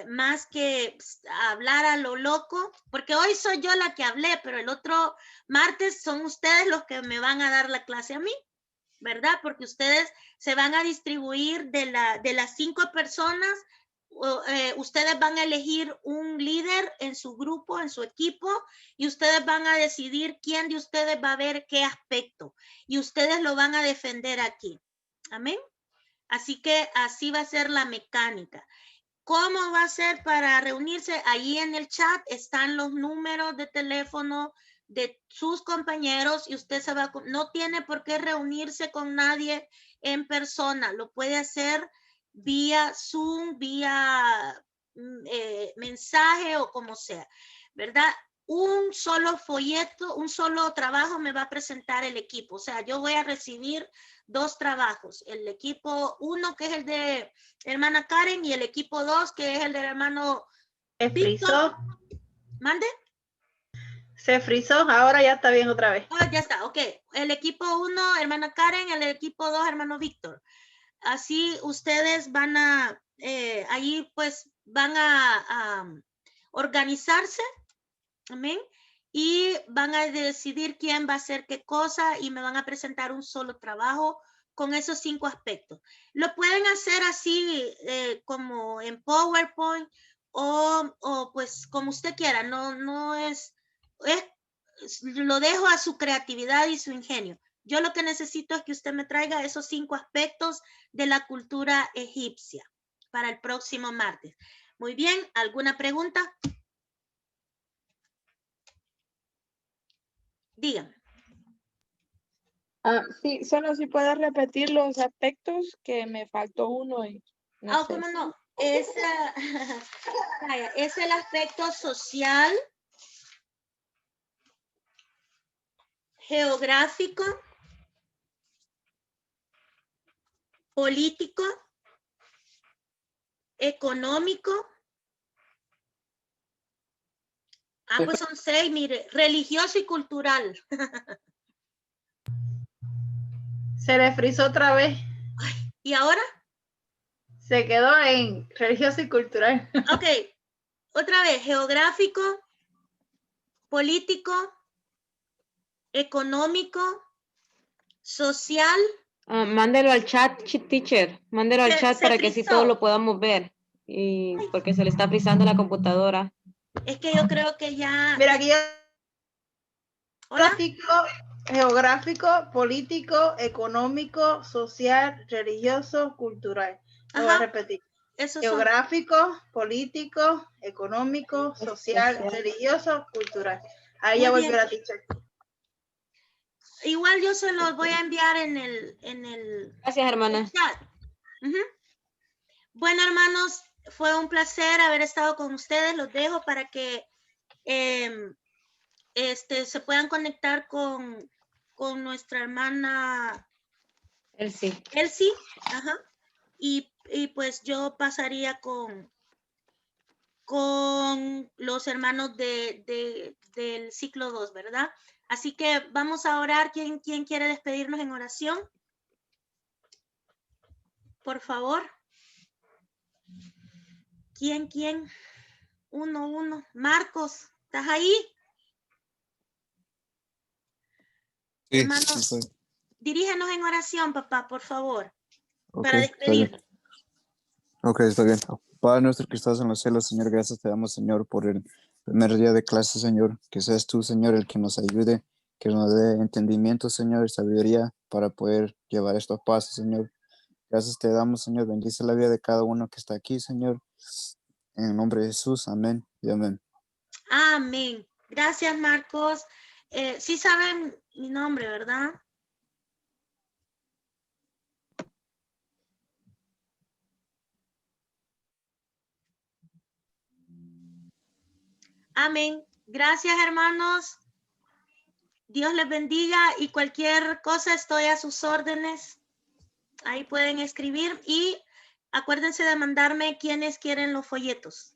más que hablar a lo loco, porque hoy soy yo la que hablé, pero el otro martes son ustedes los que me van a dar la clase a mí, ¿verdad? Porque ustedes se van a distribuir de las 5 personas, ustedes van a elegir un líder en su grupo, en su equipo, y ustedes van a decidir quién de ustedes va a ver qué aspecto, y ustedes lo van a defender aquí. Amén. Así que así va a ser la mecánica. ¿Cómo va a ser para reunirse? Ahí en el chat están los números de teléfono de sus compañeros y usted se va, no tiene por qué reunirse con nadie en persona, lo puede hacer vía Zoom, vía mensaje o como sea, ¿verdad? Un solo folleto, un solo trabajo me va a presentar el equipo, o sea, yo voy a recibir 2 trabajos, el equipo 1 que es el de hermana Karen y el equipo 2 que es el del hermano Víctor. ¿Mande? Se frizó, ahora ya está bien otra vez. Oh, ya está, ok. El equipo 1, hermana Karen, el equipo 2, hermano Víctor. Así ustedes van a, ahí pues van a organizarse, amén, y van a decidir quién va a hacer qué cosa y me van a presentar un solo trabajo con esos 5 aspectos. Lo pueden hacer así como en PowerPoint o pues como usted quiera, no es, lo dejo a su creatividad y su ingenio. Yo lo que necesito es que usted me traiga esos 5 aspectos de la cultura egipcia para el próximo martes. Muy bien, ¿alguna pregunta? Dígame. Sí, solo si puedes repetir los aspectos que me faltó uno y no sé. ¿Cómo no? Vaya, es el aspecto social, geográfico, político, económico. Pues son 6, mire, religioso y cultural. Se le frizó otra vez. ¿Y ahora? Se quedó en religioso y cultural. Ok, otra vez, geográfico, político, económico, social. Mándelo al chat, teacher. Mándelo al chat para que así frizó. todos lo podamos ver. Y porque se le está frizando la computadora. Es que yo creo que ya... Mira, aquí ¿Hola? Geográfico, político, económico, social, religioso, cultural. Lo voy a repetir. Geográfico, político, económico, social, religioso, cultural. Ahí ya volvió la teacher. Igual yo se los voy a enviar en el Gracias, hermana. chat. Bueno, hermanos, fue un placer haber estado con ustedes. Los dejo para que se puedan conectar con nuestra hermana Elsie. Ajá. Y pues yo pasaría con los hermanos del ciclo 2, ¿verdad? Así que vamos a orar. ¿Quién quiere despedirnos en oración? Por favor. ¿Quién? Uno. Marcos, ¿estás ahí? Sí, hermanos, sí. Dirígenos en oración, papá, por favor, Okay, para despedirnos. Ok, está bien. Padre nuestro que estás en los cielos, Señor, gracias te damos, Señor, por el primer día de clase, Señor. Que seas tú, Señor, el que nos ayude, que nos dé entendimiento, Señor, y sabiduría para poder llevar esto a paso, Señor. Gracias te damos, Señor. Bendice la vida de cada uno que está aquí, Señor. En el nombre de Jesús, amén y amén. Amén. Gracias, Marcos. Sí saben mi nombre, ¿verdad? Amén. Gracias, hermanos. Dios les bendiga y cualquier cosa estoy a sus órdenes. Ahí pueden escribir y acuérdense de mandarme quienes quieren los folletos.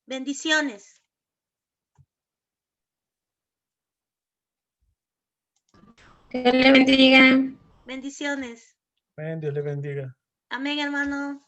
Bendiciones. Dios le bendiga. Bendiciones. Amén, Dios le bendiga. Amén, hermano.